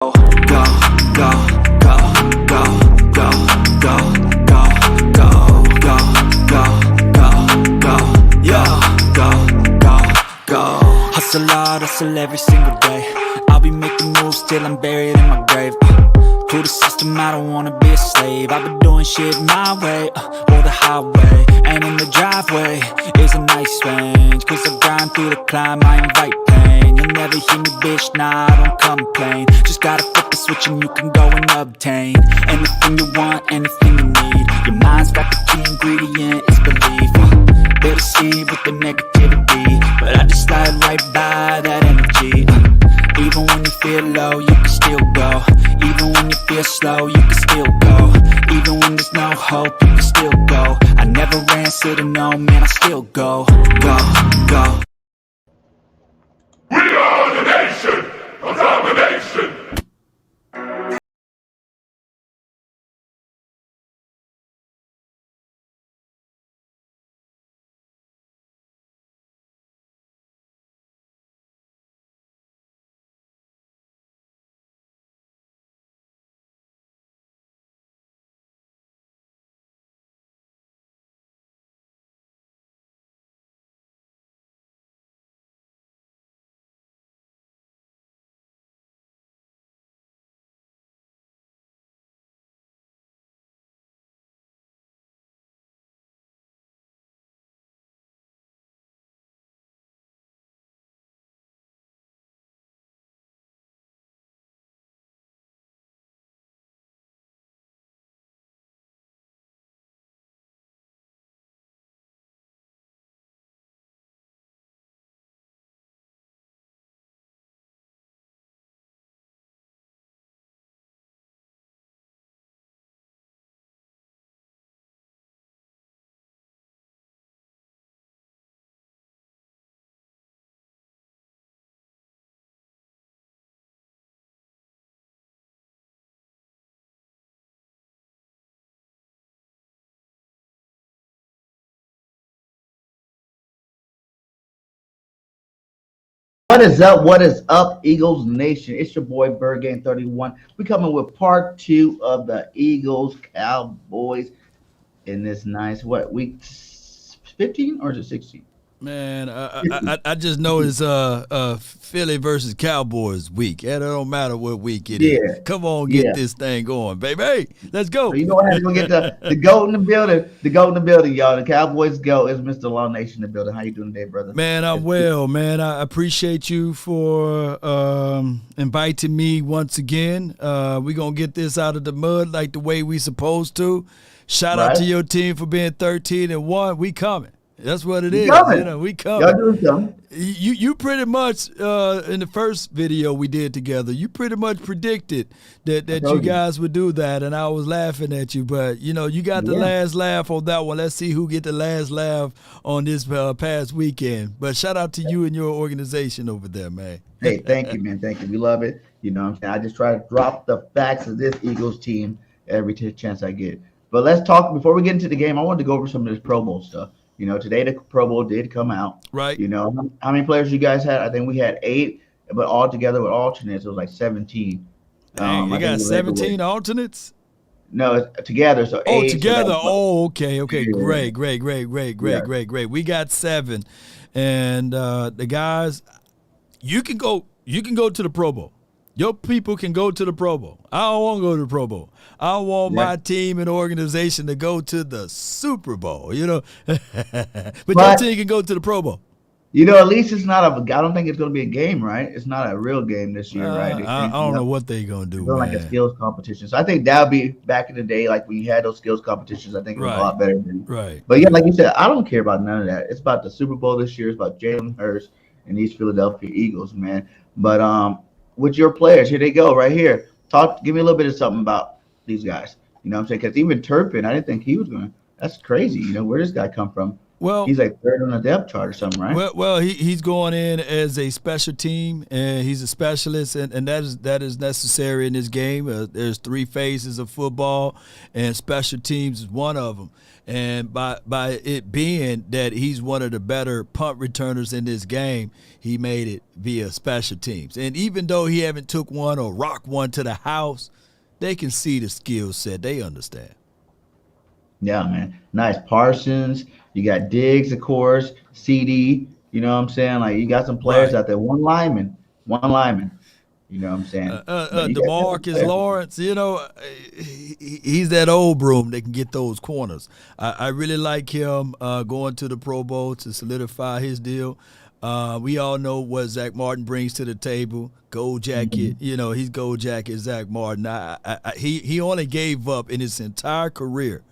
Go, go, go, go, go, go, go, go, go, go, yeah, go. Hustle hard, hustle every single day. I'll be making moves till I'm buried in my grave. To the system, I don't wanna be a slave. I've been doing shit my way, or the highway. And in the driveway is a nice range, cause I grind through the climb, I invite pain. You'll never hear me, bitch, nah, I don't complain. Just gotta flip the switch and you can go and obtain anything you want, anything you need. Your mind's got the key ingredient, it's belief. They deceive with the negativity, but I just slide right by that energy. Even when you feel low, you can still go. Even when you feel slow, you can still go. Even when there's no hope, you can still go. I never answer to no, man, I still go. Go, go. We are the nation of domination. What is up? What is up, Eagles Nation? It's your boy Bird 31. We coming with part 2 of the Eagles Cowboys in this nice week 15 or is it 16? Man, I just noticed Philly versus Cowboys week. And it don't matter what week it is. Come on, get this thing going, baby. Let's go. So you know what? We're gonna get the goat in the building. The goat in the building, y'all. The Cowboys go is Mr. Law Nation in the building. How you doing today, brother? Man, I'm well, man. I appreciate you for inviting me once again. We're gonna get this out of the mud like the way we supposed to. Shout out to your team for being 13-1. We coming. That's what it is. Coming. You know, we coming. Y'all doing something. You pretty much in the first video we did together, you pretty much predicted that you guys would do that, and I was laughing at you. But you know, you got the last laugh on that one. Let's see who get the last laugh on this past weekend. But shout out to you and your organization over there, man. Hey, thank you, man. Thank you. We love it. You know what I'm saying? I just try to drop the facts of this Eagles team every chance I get. But let's talk before we get into the game. I wanted to go over some of this Pro Bowl stuff. You know, today the Pro Bowl did come out. Right. You know, how many players you guys had? I think we had 8, but all together with alternates, it was like 17. You got 17 alternates? No, together. So 8. Oh, together. Okay. Yeah. Great. We got 7. And the guys, you can go to the Pro Bowl. Your people can go to the Pro Bowl. I don't want to go to the Pro Bowl. I want my team and organization to go to the Super Bowl, you know. but your team can go to the Pro Bowl. You know, at least it's not I don't think it's going to be a game, right? It's not a real game this year, right? I don't know what they're going to do, man. Like a skills competition. So I think that would be back in the day, like when you had those skills competitions, I think it was a lot better. But yeah, like you said, I don't care about none of that. It's about the Super Bowl this year. It's about Jalen Hurts and these Philadelphia Eagles, man. But with your players, here they go right here. Give me a little bit of something about these guys. You know what I'm saying? Because even Turpin, I didn't think he was going to. That's crazy. You know, where does this guy come from? Well, he's like third on the depth chart or something, right? well, he's going in as a special team, and he's a specialist, and that is necessary in this game. There's 3 phases of football, and special teams is one of them. And by it being that he's one of the better punt returners in this game, he made it via special teams. And even though he haven't took one or rocked one to the house, they can see the skill set. They understand. Yeah, man. Nice. Parsons. You got Diggs, of course. CD. You know what I'm saying? Like, you got some players out there. One lineman. You know what I'm saying? DeMarcus Lawrence, he's that old broom that can get those corners. I really like him going to the Pro Bowl to solidify his deal. We all know what Zach Martin brings to the table. Gold jacket, he's gold jacket Zach Martin. He only gave up in his entire career,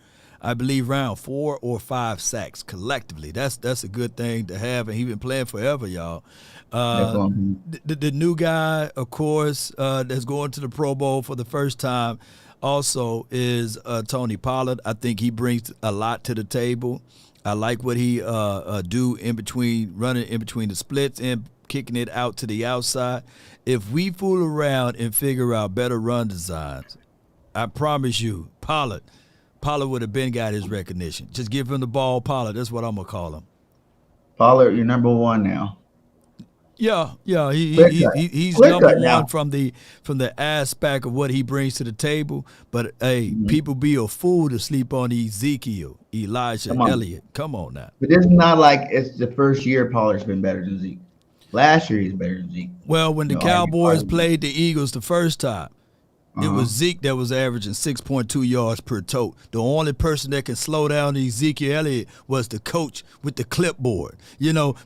I believe, around 4 or 5 sacks collectively. That's a good thing to have, and he's been playing forever, y'all. The new guy, of course, that's going to the Pro Bowl for the first time also is Tony Pollard. I think he brings a lot to the table. I like what he do in between, running in between the splits and kicking it out to the outside. If we fool around and figure out better run designs, I promise you, Pollard would have been got his recognition. Just give him the ball, Pollard. That's what I'm going to call him. Pollard, you're number 1 now. Yeah, he's number 1 from the aspect of what he brings to the table. But hey, people be a fool to sleep on Ezekiel, Elijah Elliott. Come on now. But this is not like it's the first year Pollard's been better than Zeke. Last year he's better than Zeke. Well, when the Cowboys played the Eagles the first time, it was Zeke that was averaging 6.2 yards per tote. The only person that can slow down Ezekiel Elliott was the coach with the clipboard,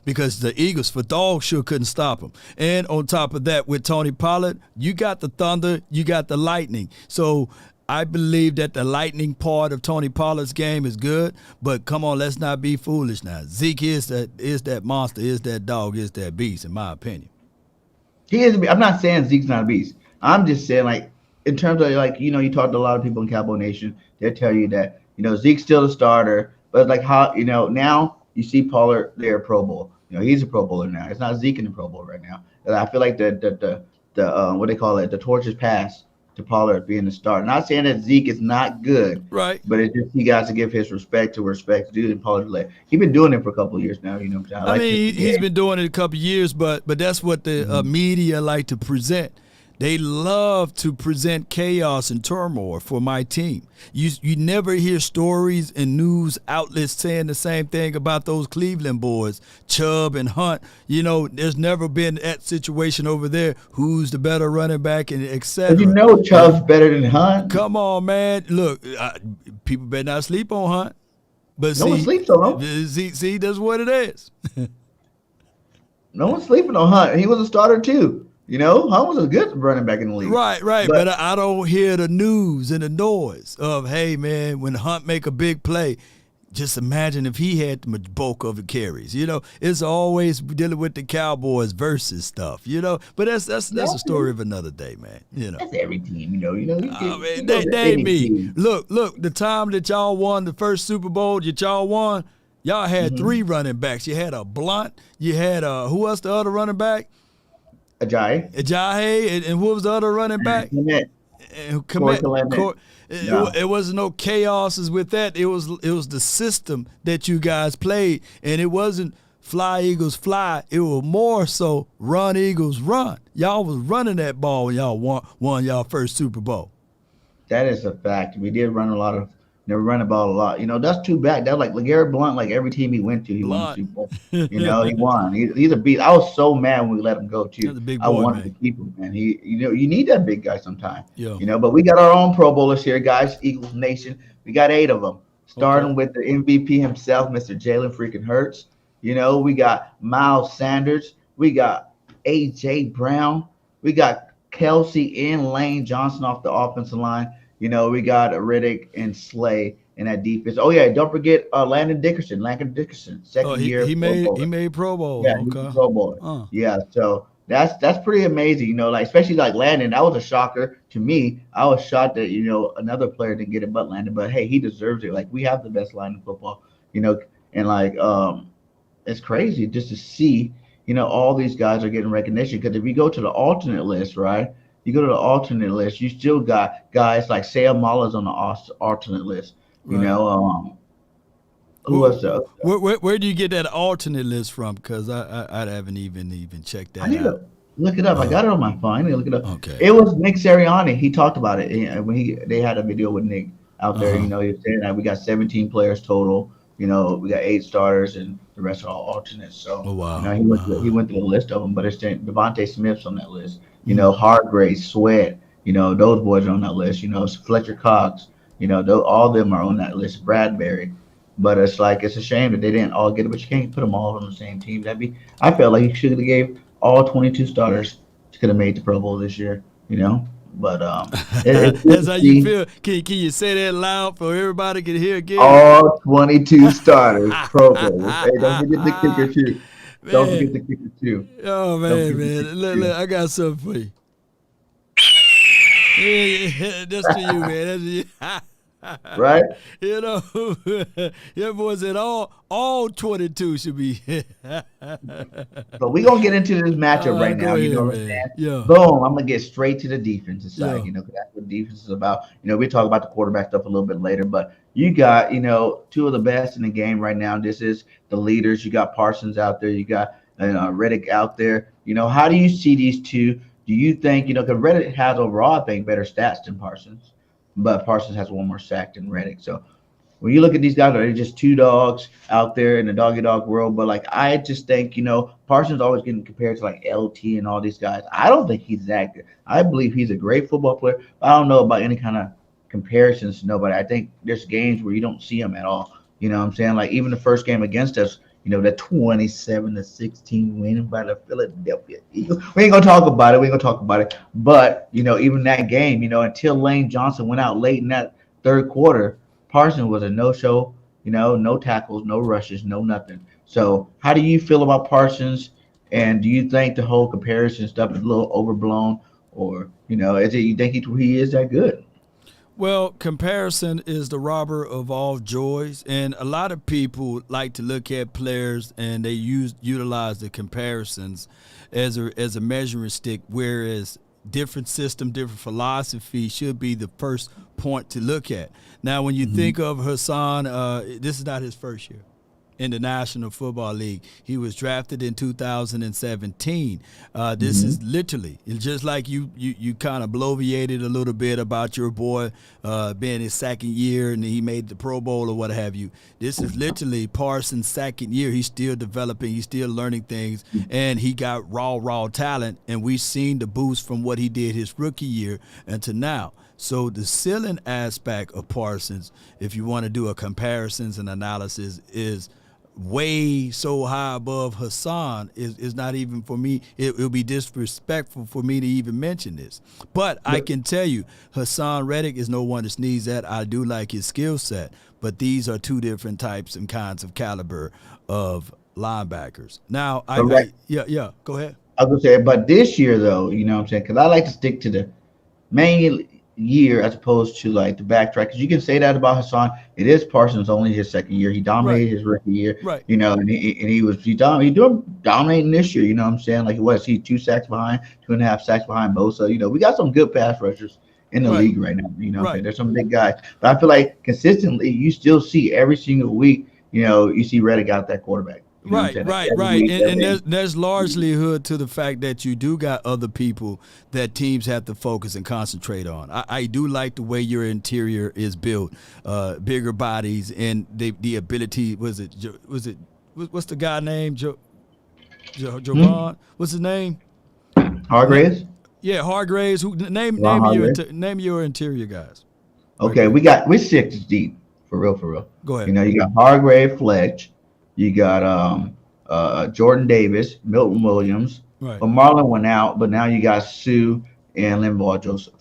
because the Eagles for dog sure couldn't stop him. And on top of that, with Tony Pollard, you got the thunder, you got the lightning. So I believe that the lightning part of Tony Pollard's game is good, but come on, let's not be foolish now. Zeke is that monster, is that dog, is that beast, in my opinion. He is. I'm not saying Zeke's not a beast. I'm just saying, like, in terms of, like, you talk to a lot of people in Cowboy Nation, they'll tell you that, Zeke's still the starter, but like how, now you see Pollard there Pro Bowl. He's a Pro Bowler now. It's not Zeke in the Pro Bowl right now. And I feel like the what they call it, the torch is passed to Pollard being the starter. Not saying that Zeke is not good, right? But it's just he got to give his respect to respect due, and Pollard he's been doing it for a couple of years now. I mean, he's been doing it a couple of years, but that's what the media like to present. They love to present chaos and turmoil for my team. You never hear stories and news outlets saying the same thing about those Cleveland boys, Chubb and Hunt. There's never been that situation over there. Who's the better running back, and et cetera. Chubb's better than Hunt. Come on, man. Look, people better not sleep on Hunt. But no one sleeps on him. See, that's what it is. No one's sleeping on Hunt. He was a starter too. Hunt was a good running back in the league. Right. But I don't hear the news and the noise of, hey, man, when Hunt make a big play, just imagine if he had the bulk of the carries. It's always dealing with the Cowboys versus stuff, But that's a story of another day, man. That's every team, They me. Look, the time that y'all won the first Super Bowl that y'all won, y'all had 3 running backs. You had a Blunt. You had who else the other running back? Ajayi, and who was the other running back? Komet. It wasn't no chaoses with that. It was the system that you guys played, and it wasn't fly Eagles fly. It was more so run Eagles run. Y'all was running that ball when y'all won y'all first Super Bowl. That is a fact. We did run run the ball a lot. That's too bad. That like LeGarrette Blount, like every team he went to, he won the Super Bowl. He won. He's a beast. I was so mad when we let him go too. I wanted to keep him, man. You need that big guy sometime. Yeah. But we got our own Pro Bowlers here, guys. Eagles Nation. We got 8 of them. Starting with the MVP himself, Mr. Jalen freaking Hurts. We got Miles Sanders. We got A.J. Brown. We got Kelsey and Lane Johnson off the offensive line. We got Riddick and Slay in that defense. Oh yeah, don't forget Landon Dickerson. Second year. He made Pro Bowl. Yeah, he's a Pro Bowler. Yeah, so that's pretty amazing. Especially like Landon. That was a shocker to me. I was shocked that another player didn't get it but Landon. But hey, he deserves it. Like, we have the best line in football. and like it's crazy just to see, all these guys are getting recognition. Because if you go to the alternate list, right? You go to the alternate list, you still got guys like Sam Mullins on the alternate list. Right. Who was the? Where do you get that alternate list from? Because I haven't even checked I that need out. to look it up. I got it on my phone. I need to look it up. Okay. It was Nick Sirianni. He talked about it when they had a video with Nick out there. Uh-huh. He was saying that we got 17 players total. We got 8 starters and the rest are all alternates. So Oh wow. he went through the list of them, but it's Devontae Smith's on that list. Mm. Hargrave, Sweat. Those boys are on that list. Fletcher Cox. All of them are on that list. Bradbury. But it's like it's a shame that they didn't all get it. But you can't put them all on the same team. I felt like you should have gave all 22 starters could have made the Pro Bowl this year. But it's good That's to how you see feel. Can you say that loud for everybody can hear again? all 22 starters Pro Bowl. Hey, don't forget the kicker too. Don't forget Man. the kicker too. Oh Don't man, forget the man. kicker Look, too. I got something for you. Yeah, that's to you, man. That's to you. Right? You know, your boy said all 22 should be. But we're gonna get into this matchup right now. Go You ahead, know what I'm man. saying? Yeah, Boom! I'm gonna get straight to the defensive side. yeah. 'Cause that's what defense is about. We talk about the quarterback stuff a little bit later, but you got two of the best in the game right now. This is the leaders. You got Parsons out there. You got Reddick out there. How do you see these two? Do you think because Reddick has overall, I think, better stats than Parsons, but Parsons has one more sack than Reddick. So when you look at these guys, are they just two dogs out there in the doggy dog world? But like I just think, Parsons always getting compared to like LT and all these guys. I don't think he's that good. I believe he's a great football player. But I don't know about any kind of comparisons to nobody. I think there's games where you don't see him at all. You know what I'm saying? Like even the first game against us, that 27-16 win by the Philadelphia Eagles. We ain't gonna talk about it. But even that game, until Lane Johnson went out late in that third quarter, Parsons was a no-show. No tackles, no rushes, no nothing. So how do you feel about Parsons? And do you think the whole comparison stuff is a little overblown, or is it you think he is that good? Well, comparison is the robber of all joys, and a lot of people like to look at players and they utilize the comparisons as a measuring stick, whereas different system, different philosophy should be the first point to look at. Now, when you think of Hassan, this is not his first year in the National Football League. He was drafted in 2017. This is literally, it's just like you kind of bloviated a little bit about your boy being his second year and he made the Pro Bowl or what have you. This is literally Parsons' second year. He's still developing. He's still learning things, and he got raw talent, and we've seen the boost from what he did his rookie year until now. So the ceiling aspect of Parsons, if you want to do a comparisons and analysis, is way so high above Hassan is not even for me. It will be disrespectful for me to even mention this. But I can tell you, Hassan Reddick is no one to sneeze at. I do like his skill set, but these are two different types and kinds of caliber of linebackers. Now, go ahead. I was gonna say, but this year though, you know what I'm saying? Because I like to stick to the main year as opposed to like the backtrack. Because you can say that about Hassan. It is Parsons only his second year. He dominated his rookie year. Right. He's dominating this year. You know what I'm saying? Like he 2 sacks behind, 2.5 sacks behind Bosa. We got some good pass rushers in the league right now. There's some big guys. But I feel like consistently you still see every single week, you see Reddick out that quarterback. Right. And there's largely hood to the fact that you do got other people that teams have to focus and concentrate on. I do like the way your interior is built, bigger bodies and the ability. What's the guy name? Javon? What's his name? Hargraves. Yeah, Hargraves. Name your interior guys. Okay, we're 6 deep for real. Go ahead. You got Hargrave, Fletch. You got Jordan Davis, Milton Williams. Right. But Marlon went out, but now you got Sue and Linval Joseph.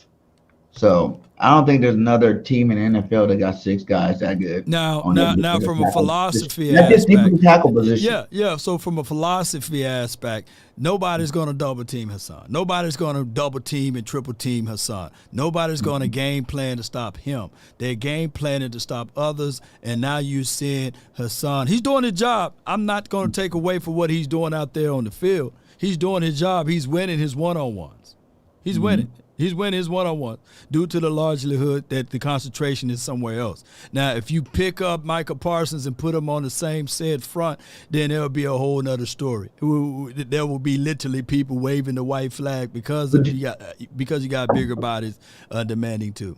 So I don't think there's another team in the NFL that got 6 guys that good Now, on now, every now, defensive from a tackle. philosophy Not just aspect, defensive tackle position. yeah. So from a philosophy aspect, nobody's going to double team Hassan. Nobody's going to double team and triple team Hassan. Nobody's going to game plan to stop him. They're game planning to stop others. And now you're seeing Hassan. He's doing his job. I'm not going to take away from what he's doing out there on the field. He's doing his job. He's winning his one-on-ones. He's winning. He's winning his one-on-one due to the likelihood that the concentration is somewhere else. Now, if you pick up Micah Parsons and put him on the same said front, then there'll be a whole nother story. There will be literally people waving the white flag because you got bigger bodies demanding too.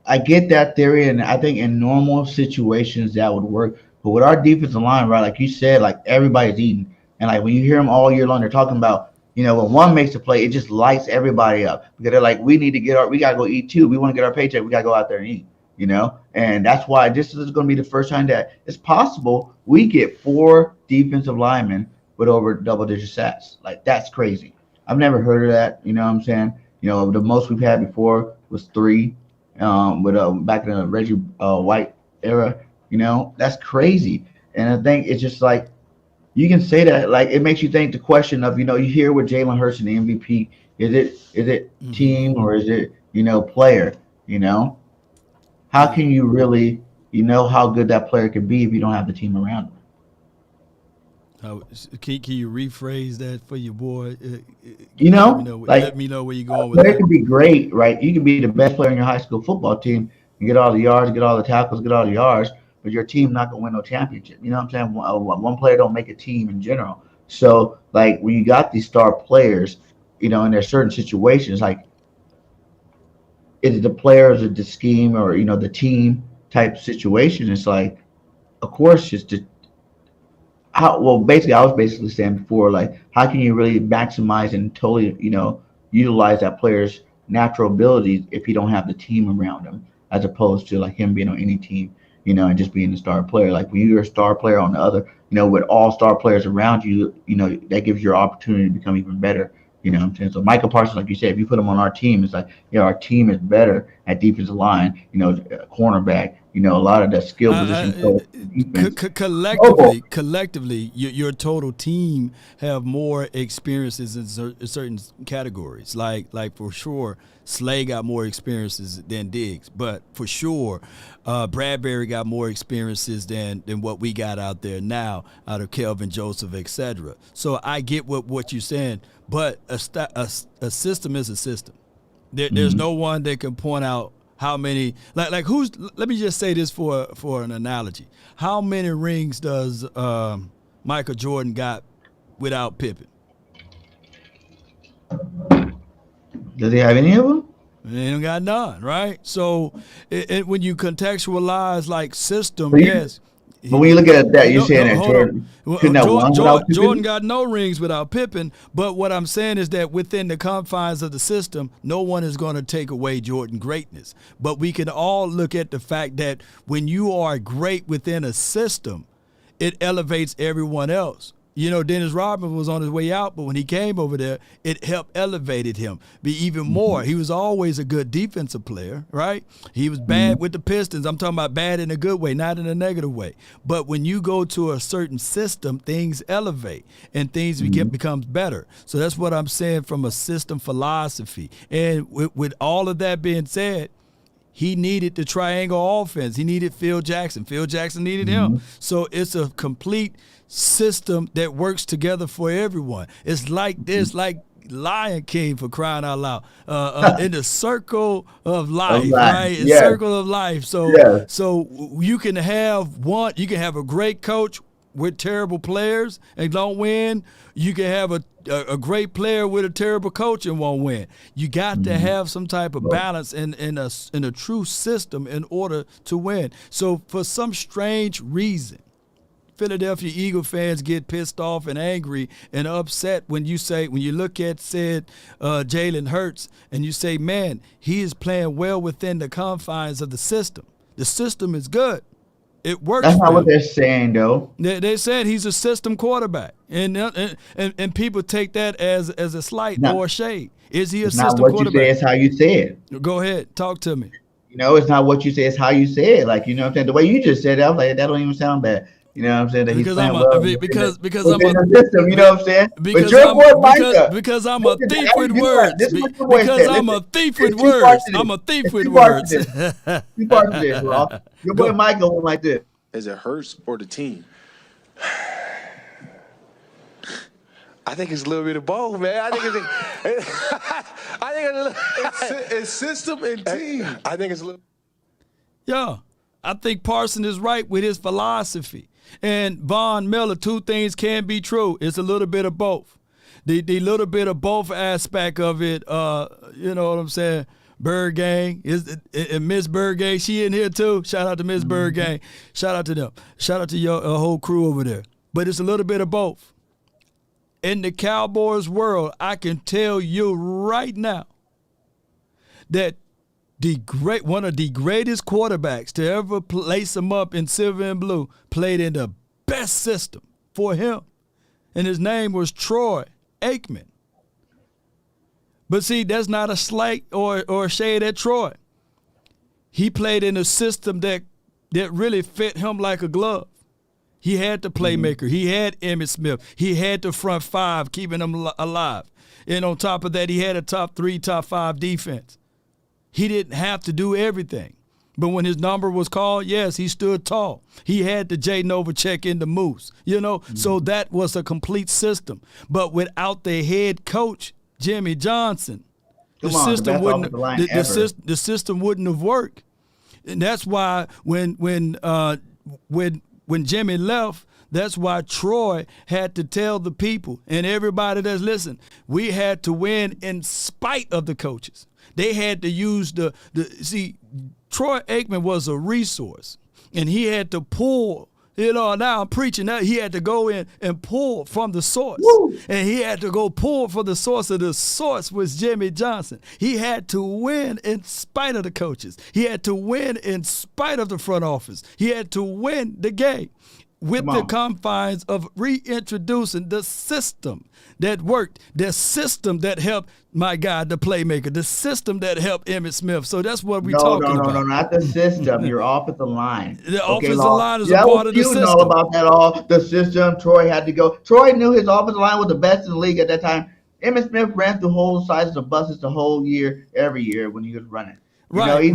I get that theory, and I think in normal situations that would work. But with our defensive line, right, like you said, like everybody's eating. And like when you hear them all year long, they're talking about, when one makes a play, it just lights everybody up because they're like, we gotta go eat too. We want to get our paycheck. We gotta go out there and eat, And that's why this is going to be the first time that it's possible we get 4 defensive linemen with over double-digit sacks. Like that's crazy. I've never heard of that. You know what I'm saying? The most we've had before was 3, with back in the Reggie White era. That's crazy. And I think it's just like. You can say that, like it makes you think the question of, you hear with Jalen Hurts and the MVP, is it team or is it, player, How can you really, how good that player could be if you don't have the team around him? Can you rephrase that for your boy? Let me know where you're going with that. Player that. can be great, right? You can be the best player in your high school football team and get all the yards, get all the tackles, get all the yards. But your team not gonna win no championship. You know what I'm saying? One player don't make a team in general. So like when you got these star players, and there's certain situations like is it the players or the scheme or the team type situation? It's like, of course, basically I was basically saying before, like how can you really maximize and totally utilize that player's natural abilities if you don't have the team around him, as opposed to like him being on any team. And just being a star player. Like when you're a star player on the other, with all star players around you, that gives you an opportunity to become even better. You know what I'm saying? So Michael Parsons, like you said, if you put him on our team, it's like, our team is better at defensive line, cornerback, a lot of the skill position. Collectively, your total team have more experiences in certain categories. Like for sure, Slay got more experiences than Diggs, but for sure, Bradbury got more experiences than what we got out there now out of Kelvin Joseph, etc. So I get what you're saying, but a system is a system. There's no one that can point out how many like who's. Let me just say this for an analogy. How many rings does Michael Jordan got without Pippen? Does he have any of them? They don't got none, right? So when you contextualize like system, yes. But when you look at that, you're saying that Jordan couldn't have won without Pippen? Jordan got no rings without Pippen, but what I'm saying is that within the confines of the system, no one is going to take away Jordan's greatness. But we can all look at the fact that when you are great within a system, it elevates everyone else. Dennis Rodman was on his way out, but when he came over there, it helped elevated him be even more. He was always a good defensive player, right? He was bad with the Pistons. I'm talking about bad in a good way, not in a negative way. But when you go to a certain system, things elevate and things becomes better. So that's what I'm saying from a system philosophy. And with all of that being said, he needed the triangle offense. He needed Phil Jackson. Phil Jackson needed him. So it's a complete system that works together for everyone. It's like this, like Lion King, for crying out loud, in the circle of life, right? In circle of life. So you can have a great coach with terrible players and don't win. You can have a great player with a terrible coach and won't win. You got to have some type of balance in a true system in order to win. So for some strange reason, Philadelphia Eagle fans get pissed off and angry and upset when you look at Jalen Hurts and you say, man, he is playing well within the confines of the system. The system is good. It works. That's not for what him. they're saying, though. They said he's a system quarterback, and people take that as a slight or a shade. Is he a It's not system what quarterback? you say, it's how you say it. Go ahead, talk to me. It's not what you say, it's how you say it. Like, you know what I'm saying? The way you just said it, I was like, that don't even sound bad. You know what I'm saying? That he's playing well because within the system, you know what I'm saying? Because but your boy Micah, because I'm a thief with words. This is what your boy Because said. I'm Listen, a thief with there's two words. parts to this. I'm a thief There's with two parts words. to this. Two parts to this, Ross. Your boy Micah went like this. Is it Hurts or the team? I think it's a little bit of both, man. I think it's system and team. I think it's a little. Yeah, I think Parson is right with his philosophy. And Von Miller, two things can be true. It's a little bit of both. The little bit of both aspect of it, you know what I'm saying? Bird Gang, and Miss Bird Gang, she in here too. Shout out to Miss Bird Gang. Shout out to them. Shout out to your whole crew over there. But it's a little bit of both. In the Cowboys world, I can tell you right now that one of the greatest quarterbacks to ever lace him up in silver and blue played in the best system for him. And his name was Troy Aikman. But see, that's not a slight or a shade at Troy. He played in a system that really fit him like a glove. He had the playmaker. He had Emmitt Smith. He had the front five keeping him alive. And on top of that, he had a top 3, top 5 defense. He didn't have to do everything. But when his number was called, yes, he stood tall. He had the Jay Novacek in the Moose, So that was a complete system. But without the head coach, Jimmy Johnson, the system wouldn't have worked. And that's why when Jimmy left, that's why Troy had to tell the people and everybody that's listening, we had to win in spite of the coaches. They had to use Troy Aikman was a resource, and he had to pull, now I'm preaching that he had to go in and pull from the source. Woo! And he had to go pull from the source, of the source was Jimmy Johnson. He had to win in spite of the coaches. He had to win in spite of the front office. He had to win the game with the confines of reintroducing the system that worked, the system that helped my guy, the playmaker, the system that helped Emmitt Smith. So that's what we're talking about. No, not the system. Your offensive line. The offensive line is a part of the system. You know about that all. The system. Troy had to go. Troy knew his offensive line was the best in the league at that time. Emmitt Smith ran through whole sizes of buses the whole year, every year when he was running. Right.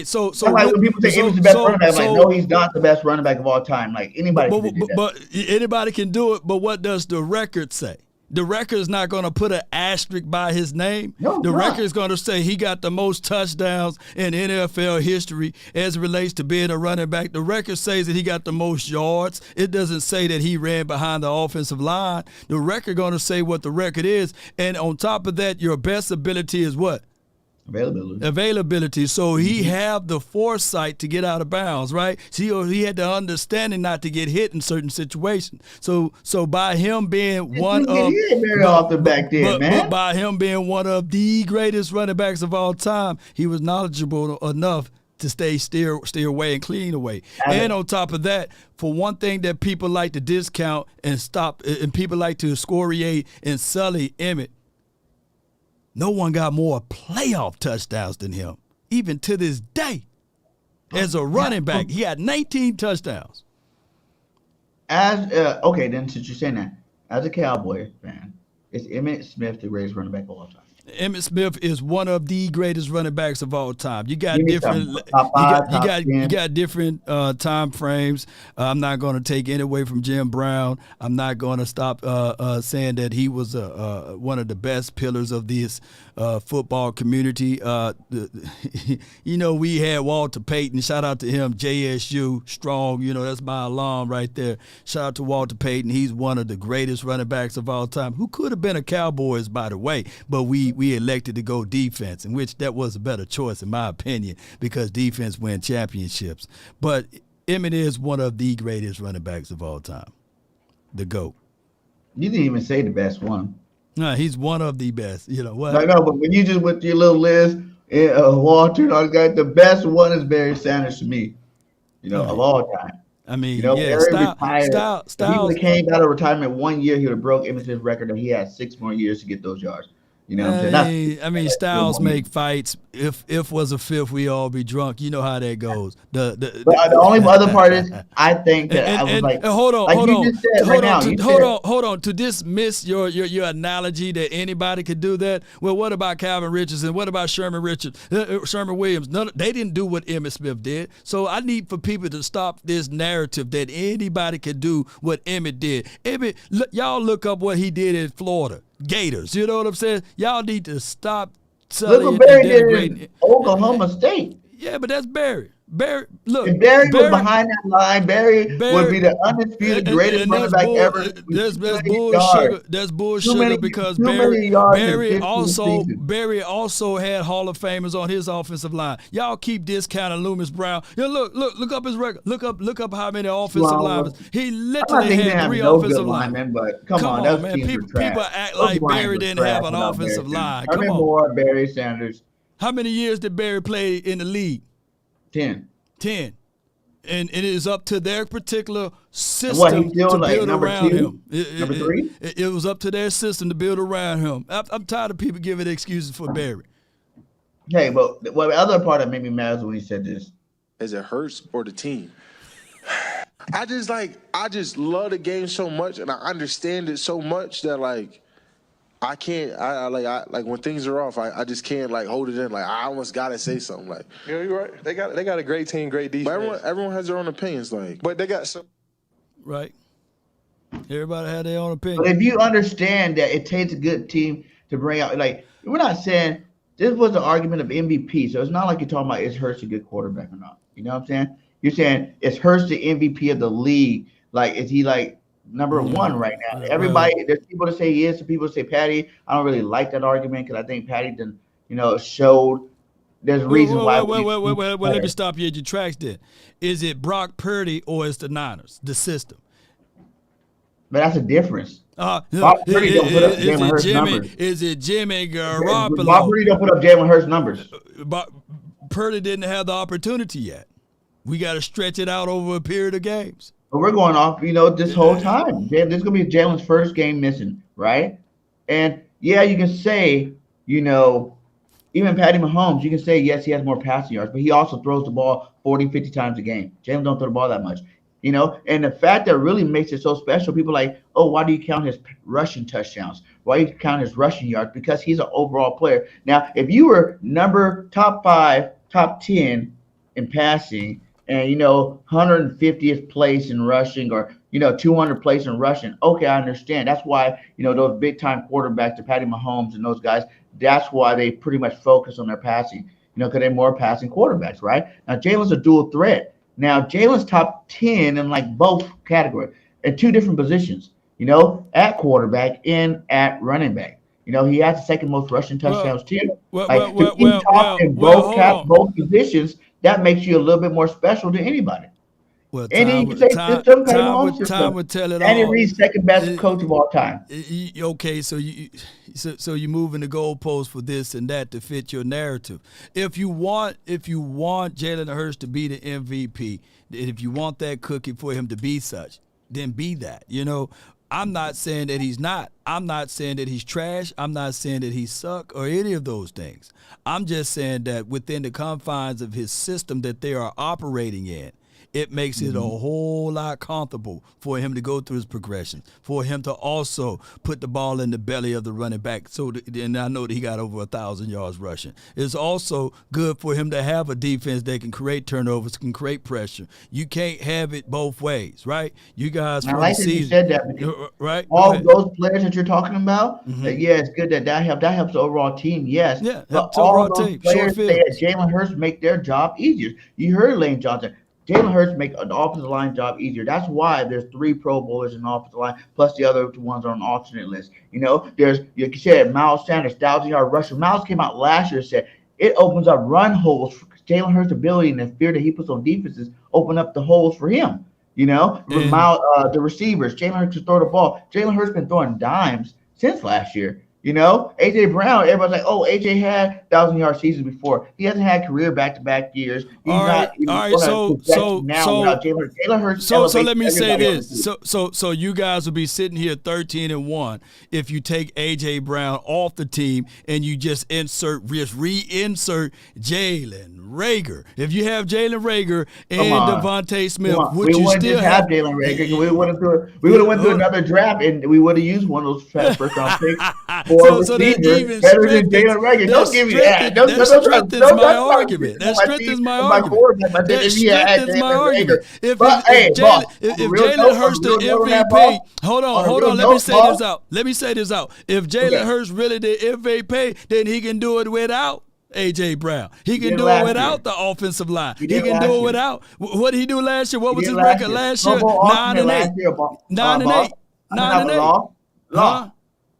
So like when people say Emmitt's the best running back, like, no, he's not the best running back of all time. Like anybody can do that. But anybody can do it. But what does the record say? The record is not going to put an asterisk by his name. No, the record is going to say he got the most touchdowns in NFL history as it relates to being a running back. The record says that he got the most yards. It doesn't say that he ran behind the offensive line. The record going to say what the record is. And on top of that, your best ability is what? Availability. So he had the foresight to get out of bounds, right? So he had the understanding not to get hit in certain situations. So by him being one of by him being one of the greatest running backs of all time, he was knowledgeable enough to steer away and clean away. And on top of that, for one thing that people like to discount and stop, and people like to excoriate and sully Emmitt, no one got more playoff touchdowns than him, even to this day. As a running back, he had 19 touchdowns. Okay, then since you're saying that, as a Cowboy fan, is Emmitt Smith the greatest running back of all time? Emmitt Smith is one of the greatest running backs of all time. You got different different time frames. I'm not going to take any away from Jim Brown. I'm not going to stop saying that he was one of the best pillars of this football community. We had Walter Payton. Shout out to him. JSU strong. That's my alum right there. Shout out to Walter Payton. He's one of the greatest running backs of all time. Who could have been a Cowboys, by the way, but we elected to go defense, in which that was a better choice in my opinion, because defense wins championships. But Emmitt is one of the greatest running backs of all time. The GOAT. You didn't even say the best one. No, he's one of the best. You know what? I know, but when you just went to your little list, Walter, the best one is Barry Sanders to me. of all time. I mean, Barry retired. If he Styles would have came out of retirement 1 year, he would have broke Emmitt Smith's record, and he had 6 more years to get those yards. You know what I'm saying? I mean, Styles make fights. If was a fifth, we all be drunk. You know how that goes. But the only other part is, I think that I was like, hold on, like hold you on, just said hold right on, now, hold on. To dismiss your analogy that anybody could do that. Well, what about Calvin Richardson? What about Sherman Williams? They didn't do what Emmitt Smith did. So I need for people to stop this narrative that anybody could do what Emmitt did. Y'all look up what he did in Florida. Gators, you know what I'm saying? Y'all need to stop selling look what Barry did denigrating in Oklahoma State. Yeah, but that's Barry. Barry was behind that line, Barry would be the undisputed greatest running back ever. That's bullshit. That's bullshit because Barry also had Hall of Famers on his offensive line. Y'all keep discounting Loomis Brown. Look up his record. Look up how many offensive linemen. He literally had 3 offensive linemen. But come on, man. People act like Barry didn't have an offensive line. Come on. Moore, Barry Sanders. How many years did Barry play in the league? 10. And it is up to their particular system to build around him. Number 3? It was up to their system to build around him. I'm tired of people giving excuses for Barry. Hey, but the other part that made me mad is when he said this. Is it Hurts or the team? I just love the game so much, and I understand it so much that I can't. I when things are off, I just can't hold it in. I almost gotta say something. Yeah, you're right. They got a great team, great defense. But everyone has their own opinions. But they got some. Right. Everybody had their own opinion. But if you understand that it takes a good team to bring out, we're not saying this was an argument of MVP. So it's not like you're talking about is Hurts a good quarterback or not. You know what I'm saying? You're saying is Hurts the MVP of the league? Is he number 1 right now? Everybody, there's people to say he is, some people to say Patty. I don't really like that argument because I think Patty done, showed there's reasons why. Well, let me stop you at your tracks then. Is it Brock Purdy or is the Niners, the system? But that's a difference. Brock Purdy don't put up Jalen Hurts numbers. Is it Jimmy Garoppolo? Brock Purdy don't put up Jalen Hurts numbers. Purdy didn't have the opportunity yet. We got to stretch it out over a period of games. But we're going off, this whole time. This is going to be Jalen's first game missing, right? And, yeah, you can say, even Patty Mahomes, you can say, yes, he has more passing yards, but he also throws the ball 40, 50 times a game. Jalen don't throw the ball that much, And the fact that really makes it so special, people are like, oh, why do you count his rushing touchdowns? Why do you count his rushing yards? Because he's an overall player. Now, if you were top 5, top 10 in passing, and 150th place in rushing or 200th place in rushing. Okay, I understand. That's why those big time quarterbacks, the Patty Mahomes and those guys. That's why they pretty much focus on their passing. Because they're more passing quarterbacks, right? Now Jalen's a dual threat. Now Jalen's top 10 in both categories in 2 different positions. At quarterback and at running back. He has the second most rushing touchdowns too. In both positions. That makes you a little bit more special than anybody. Well, time would tell it all. And he reads second best coach of all time. Okay, so you moving the goalposts for this and that to fit your narrative. If you want Jalen Hurts to be the MVP, if you want that cookie for him to be such, then be that. I'm not saying that he's not. I'm not saying that he's trash. I'm not saying that he suck or any of those things. I'm just saying that within the confines of his system that they are operating in, it makes it a whole lot comfortable for him to go through his progression, for him to also put the ball in the belly of the running back. And I know that he got over 1,000 yards rushing. It's also good for him to have a defense that can create turnovers, can create pressure. You can't have it both ways, right? You guys, I like that you said that, right? All those players that you're talking about, it's good that helps. That helps the overall team, yes. Yeah, but all those players say that Jalen Hurts make their job easier. You heard Lane Johnson. Jalen Hurts make an offensive line job easier. That's why there's 3 Pro Bowlers in the offensive line, plus the other 2 ones are on the alternate list. There's, like you said, Miles Sanders, 1,000-yard rusher. Miles came out last year and said it opens up run holes for Jalen Hurts' ability, and the fear that he puts on defenses open up the holes for him. The receivers, Jalen Hurts to throw the ball. Jalen Hurts been throwing dimes since last year. You know, AJ Brown, everybody's like, oh, AJ had 1,000-yard seasons before. He hasn't had career back-to-back years. He's not even all right. on a projection now without Jalen Hurts. Jalen Hurts so elevates let me say everybody this. So you guys will be sitting here 13-1 if you take AJ Brown off the team and you just reinsert Jalen Reagor. If you have Jalen Reagor and Devontae Smith, would we you wouldn't still just have Jalen Reagor? We would have went through another draft and we would have used one of those first round picks for so that even better than Jalen Reagor. Don't give me that. That strengthens my argument. That strengthens my argument. That strengthens my argument. If Jalen Hurts the MVP, hold on. Let me say this out. If Jalen Hurts really the MVP, then he can do it without AJ Brown. He can do it without the offensive line. He can do it without. What did he do last year? What was his record last year? 9-8. 9-8. 9-8.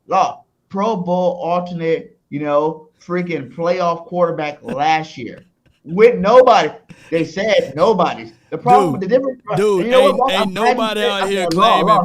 Law. Pro Bowl alternate, freaking playoff quarterback last year. With nobody. They said nobody's. The problem, the difference, ain't nobody out here claiming.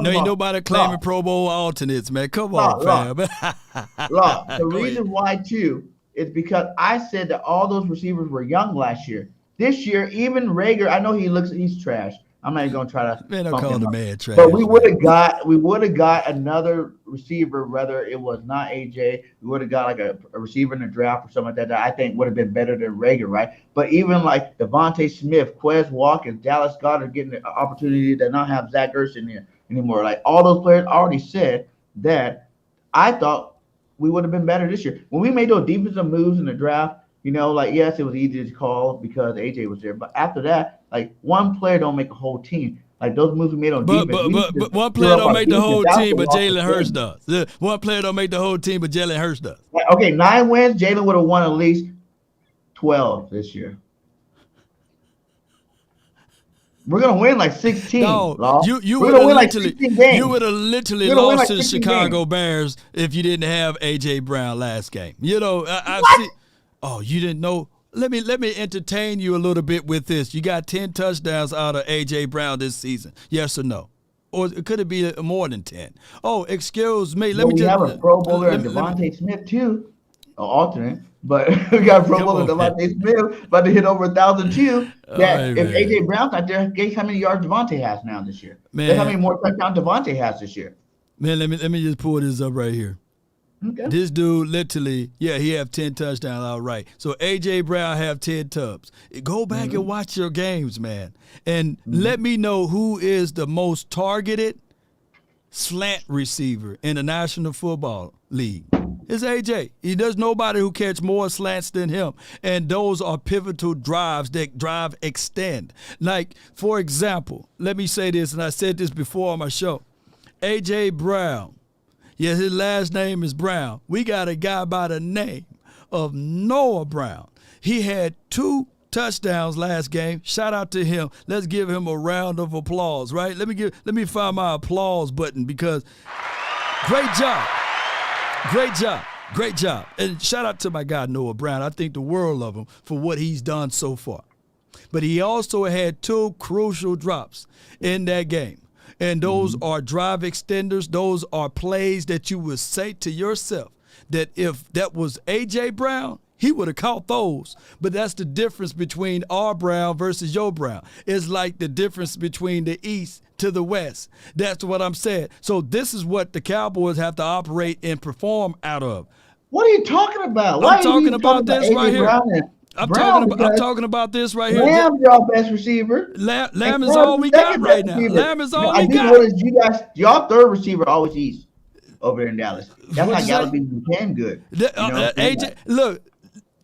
Ain't nobody claiming Pro Bowl alternates, man. Come on, fam. The reason why too is because I said that all those receivers were young last year. This year, even Reagor, I know he's trash. I'm not even gonna try to. Man, don't call the man trash. But we would have got another receiver, whether it was not AJ. We would have got like a receiver in the draft or something like that I think would have been better than Reagor, right? But even like Devontae Smith, Quez Watkins, Dallas Goedert getting the opportunity to not have Zach Ertz in there anymore. Like all those players already said that I thought we would have been better this year. When we made those defensive moves in the draft, yes, it was easy to call because AJ was there. But after that, like one player don't make a whole team. Like those moves we made on defense. But one player don't make the whole team, but Jalen Hurts does. One player don't make the whole team, but Jalen Hurts does. Okay, 9 wins. Jalen would have won at least 12 this year. We're gonna win like 16. No, you would have literally lost to the Chicago Bears if you didn't have AJ Brown last game. I've seen. Oh, you didn't know? Let me entertain you a little bit with this. You got 10 touchdowns out of AJ Brown this season. Yes or no? Or could it be more than 10? Oh, excuse me. We have a Pro Bowler and Devontae Smith too, an alternate. But we got a Pro Bowler Devontae Smith about to hit over 1,000 too. That if AJ Brown's not there, guess how many yards Devontae has now this year? Guess how many more touchdowns Devontae has this year? Man, let me just pull this up right here. Okay. This dude literally, he have 10 touchdowns outright. So A.J. Brown have 10 tubs. Go back and watch your games, man. And let me know who is the most targeted slant receiver in the National Football League. It's A.J. There's nobody who catch more slants than him. And those are pivotal drives that drive extend. Like, for example, let me say this, and I said this before on my show. A.J. Brown. Yes, his last name is Brown. We got a guy by the name of Noah Brown. He had 2 touchdowns last game. Shout out to him. Let's give him a round of applause, right? Let me find my applause button because great job. Great job. And shout out to my guy Noah Brown. I think the world of him for what he's done so far. But he also had 2 crucial drops in that game. And those are drive extenders. Those are plays that you would say to yourself that if that was A.J. Brown, he would have caught those. But that's the difference between our Brown versus your Brown. It's like the difference between the East to the West. That's what I'm saying. So this is what the Cowboys have to operate and perform out of. What are you talking about? I'm talking about this right here. I'm talking about this right here. Lamb's y'all best receiver. Lamb is all we got right now. Lamb is all we got. Y'all third receiver always East over in Dallas. That's how Gallup became good. AJ, look,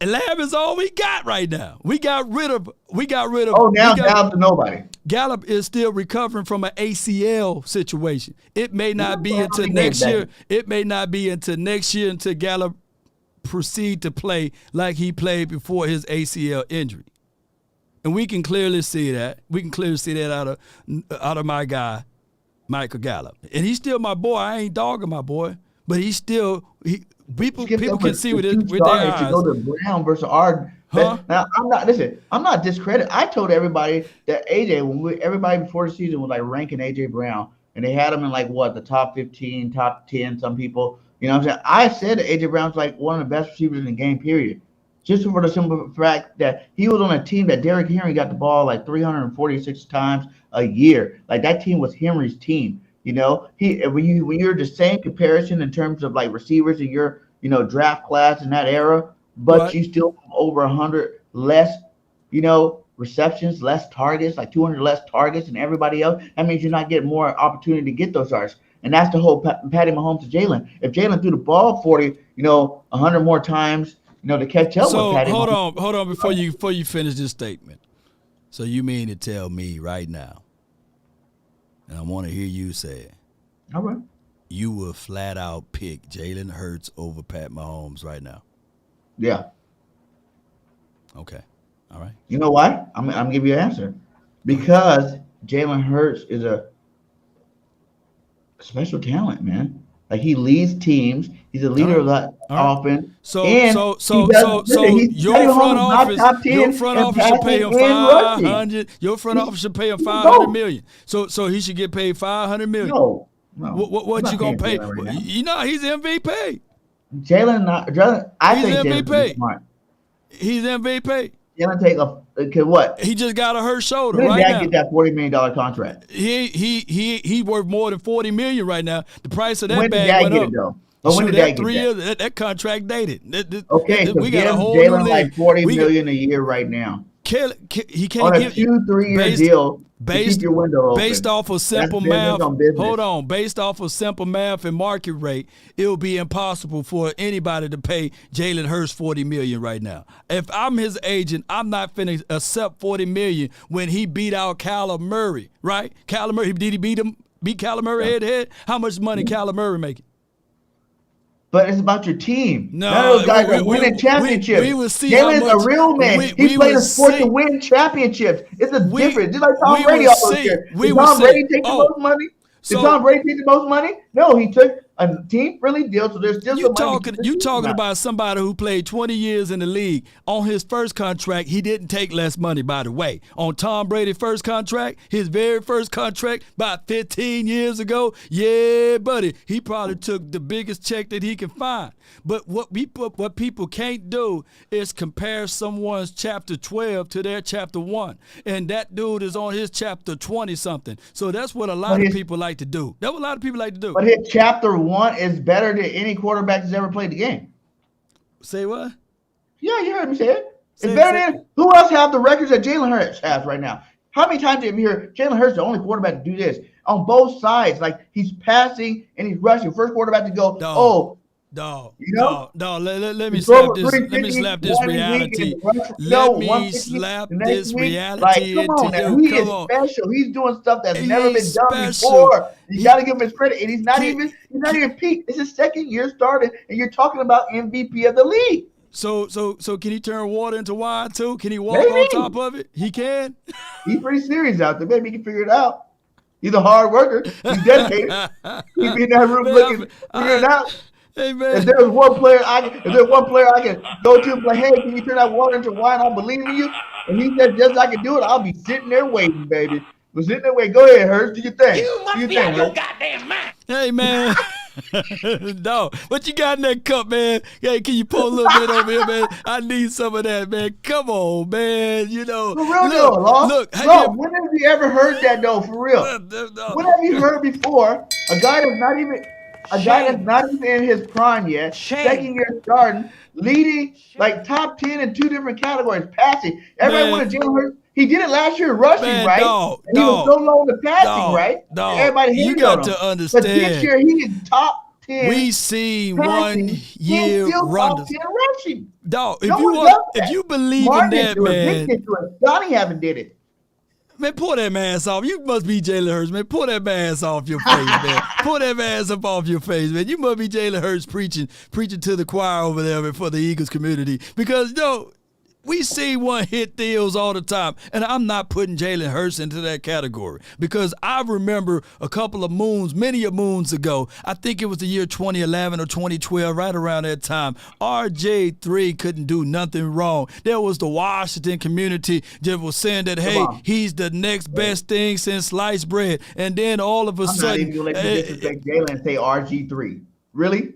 Lamb is all we got right now. We got rid of. Oh, now Gallup to nobody. Gallup is still recovering from an ACL situation. It may not be until next year. It may not be until next year until Gallup proceed to play like he played before his ACL injury. And we can clearly see that. We can clearly see that out of my guy, Michael Gallup. And he's still my boy. I ain't dogging my boy. But he's still people can see with their eyes. To go to Brown versus our Now I'm not discrediting. I told everybody that AJ everybody before the season was like ranking AJ Brown and they had him in like the top 15, top 10, some people, You know what I'm saying? I said that A.J. Brown's like one of the best receivers in the game, period. Just for the simple fact that he was on a team that Derrick Henry got the ball like 346 times a year. Like that team was Henry's team. You know, when you're the same comparison in terms of like receivers in your draft class in that era, but you still have over 100 less, receptions, less targets, like 200 less targets than everybody else. That means you're not getting more opportunity to get those yards. And that's the whole Patty Mahomes to Jalen. If Jalen threw the ball 40, 100 more times, to catch up with Patty. Hold on before you finish this statement. So you mean to tell me right now, and I want to hear you say it. All right. You will flat out pick Jalen Hurts over Pat Mahomes right now? Yeah. Okay. All right. You know why? I'm gonna give you an answer. Because Jalen Hurts is a special talent, man. Like he leads teams. He's a leader of that offense. So your front office should pay him 500. Your front office should pay him $500 million. So he should get paid $500 million. No. What you gonna pay? Right, he's MVP. Jalen, I think MVP. Smart. He's MVP. Jalen take what? He just got a hurt shoulder right now. Get that $40 million contract. He worth more than $40 million right now. The price of that when bag went up. Though? But when did that 3 years? That contract dated. Okay, so we got a whole Jalen like $40 million a year right now. He can't on a give 2-3 year deal. Based your window open. Based off of simple math, hold on. Based off of simple math and market rate, it will be impossible for anybody to pay Jalen Hurts $40 million right now. If I'm his agent, I'm not finna accept $40 million when he beat out Kyler Murray, right? Kyler Murray, did he beat Kyler Murray head to head? How much money Kyler Murray making? But it's about your team. No, none of those guys are winning championships. We will see. Jalen's a real man. He played a sport to win championships. It's a difference. Just like Tom Brady all those years. Did Tom Brady take the most money? Did Tom Brady take the most money? No, he took a team-friendly deal, so there's still some money. You talking about somebody who played 20 years in the league. On his first contract, he didn't take less money, by the way. On Tom Brady's first contract, his very first contract about 15 years ago, yeah, buddy, he probably took the biggest check that he can find. But what people can't do is compare someone's chapter 12 to their chapter 1. And that dude is on his chapter 20-something. So that's what a lot of people like to do. That's what a lot of people like to do. But his chapter 1 is better than any quarterback that's ever played the game. Say what? Yeah, you heard me say it. It's better than who else have the records that Jalen Hurts has right now? How many times have you heard Jalen Hurts the only quarterback to do this on both sides? Like he's passing and he's rushing. First quarterback to go. Dog, let me slap this. Let me slap this reality. Let me slap this reality into you. He is special. He's doing stuff that's never been done before. You got to give him his credit. And he's not even peaked. It's his second year starting, and you're talking about MVP of the league. So can he turn water into wine too? Can he walk on top of it? He can. He's pretty serious out there.Maybe he can figure it out. He's a hard worker. He's dedicated. He'd be in that room figuring it out. Hey man. If there's one player I can go to and play, hey, can you turn that water into wine? I believe in you. And he said, just I can do it. I'll be sitting there waiting, baby. We're sitting there waiting. Go ahead, Hurts. Do your thing. You must be out your goddamn mind. Hey man. No, what you got in that cup, man? Hey, can you pour a little bit over here, man? I need some of that, man. Come on, man. You know. For real, look, when have you ever heard that though? For real. When have you heard before a guy that's not even in his prime yet, second year starting, leading like top 10 in 2 different categories, passing. Everybody wanted Jalen Hurts. He did it last year rushing, right? He was so low in the passing, right? Everybody hated you got on him. to understand. But this year he is top 10. We see 1 year runners. Dog, if you believe in that, man. Donnie haven't did it. Man, pull that mask off. You must be Jalen Hurts, man. Pull that mask off your face, man. Pull that mask up off your face, man. You must be Jalen Hurts preaching to the choir over there for the Eagles community. Because, we see one-hit deals all the time, and I'm not putting Jalen Hurts into that category because I remember a couple of many moons ago, I think it was the year 2011 or 2012, right around that time, RJ3 couldn't do nothing wrong. There was the Washington community that was saying that, hey, he's the next best thing since sliced bread, and then all of a sudden— I'm not even going to let you disrespect Jalen and say RG3. Really?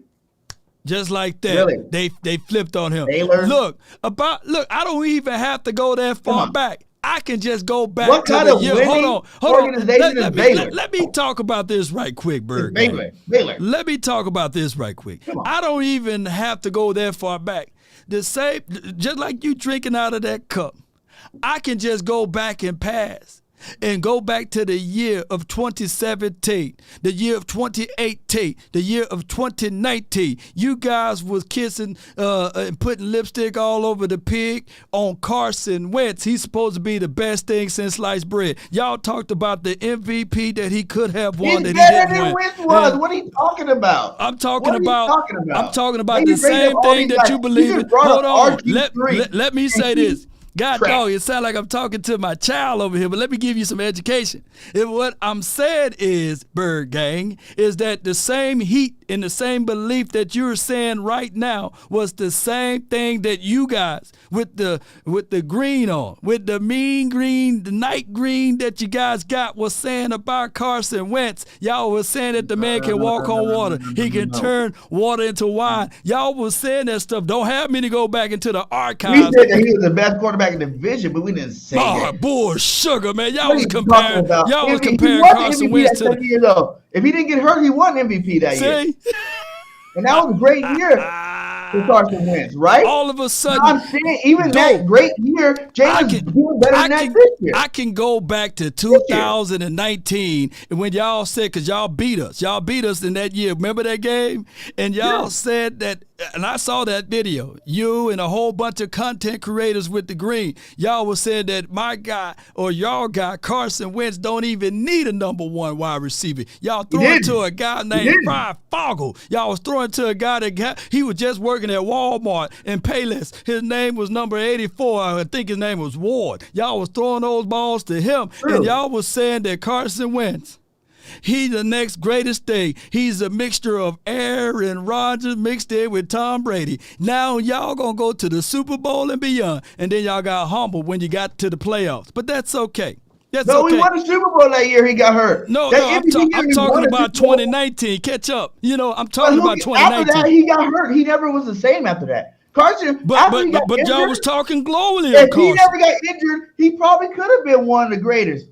Just like that. Really? They flipped on him. Taylor? Look, I don't even have to go that far back. I can just go back what to kind the of year. winning Hold on. organization is Baylor? Let me talk about this right quick, Bird. Baylor. Let me talk about this right quick. I don't even have to go that far back. The same, just like you drinking out of that cup, I can just go back and pass. And go back to the year of 2017, the year of 2018, the year of 2019. You guys was kissing and putting lipstick all over the pig on Carson Wentz. He's supposed to be the best thing since sliced bread. Y'all talked about the MVP that he could have won that he didn't win. Wentz was. What are you talking about? I'm talking about the You same thing that you believe in. Hold on. RG3 Let me say this. God dog, it sounds like I'm talking to my child over here, but let me give you some education. What I'm saying is, Bird Gang, is that the same heat and the same belief that you're saying right now was the same thing that you guys with the green on, with the mean green, the night green that you guys got was saying about Carson Wentz. Y'all was saying that the man can walk on water. He can turn water into wine. Y'all was saying that stuff. Don't have me to go back into the archives. We said that he was the best quarterback in the division, but we didn't say that. Bull sugar, man. Y'all was comparing Carson Wentz to if he didn't get hurt, he won MVP that year. And that was a great year for Carson Wentz, right? All of a sudden, I'm saying even that great year, Jalen's doing better than that this year. I can go back to 2019 when y'all said, because y'all beat us. Y'all beat us in that year. Remember that game? And y'all said that, and I saw that video. You and a whole bunch of content creators with the green. Y'all was saying that my guy or y'all guy, Carson Wentz, don't even need a number one wide receiver. Y'all throwing to a guy named Brian Fogel. Y'all was throwing to a guy he was just working at Walmart in Payless. His name was number 84. I think his name was Ward. Y'all was throwing those balls to him. Really? And y'all was saying that Carson Wentz, he's the next greatest thing. He's a mixture of Aaron Rodgers mixed in with Tom Brady. Now y'all gonna go to the Super Bowl and beyond, and then y'all got humbled when you got to the playoffs. But that's okay. We won the Super Bowl that year. He got hurt. I'm talking about 2019. Catch up. I'm talking about 2019. After that, he got hurt. He never was the same after that. Carson, but y'all was talking globally. If he never got injured, he probably could have been one of the greatest.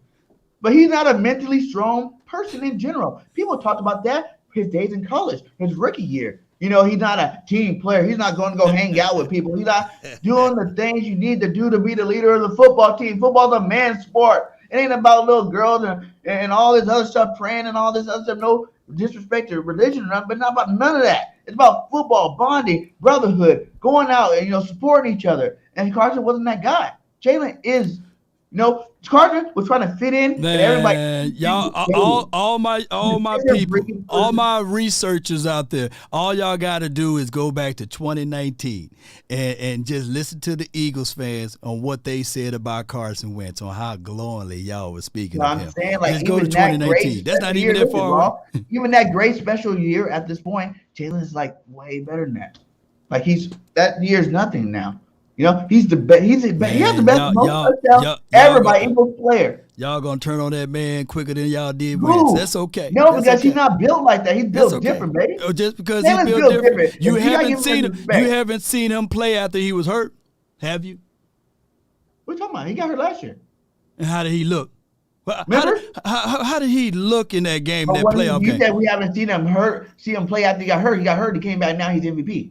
But he's not a mentally strong person in general. People talked about that his days in college, his rookie year. He's not a team player. He's not going to go hang out with people. He's not doing the things you need to do to be the leader of the football team. Football's a man's sport. It ain't about little girls and all this other stuff, praying and all this other stuff. No disrespect to religion or nothing, but not about none of that. It's about football, bonding, brotherhood, going out and, supporting each other. And Carson wasn't that guy. Jalen is, Carson was trying to fit in. Man, and everybody, y'all, all my people, all my researchers out there, all y'all got to do is go back to 2019 and just listen to the Eagles fans on what they said about Carson Wentz, on how glowingly y'all was speaking of him. Saying, let's go to 2019. That's not even that far away. Even that great special year at this point, Jalen is way better than that. That year's nothing now. He's the best. He has the best touchdowns everybody, even player. Y'all gonna turn on that man quicker than y'all did Wentz. That's okay. No, because he's not built like that. He's built different, baby. Just because he's built different. You haven't seen him play after he was hurt, have you? What are you talking about? He got hurt last year. And how did he look? How did he look in that game, that playoff game? You said we haven't seen him play after he got hurt. He got hurt. He came back. Now he's MVP.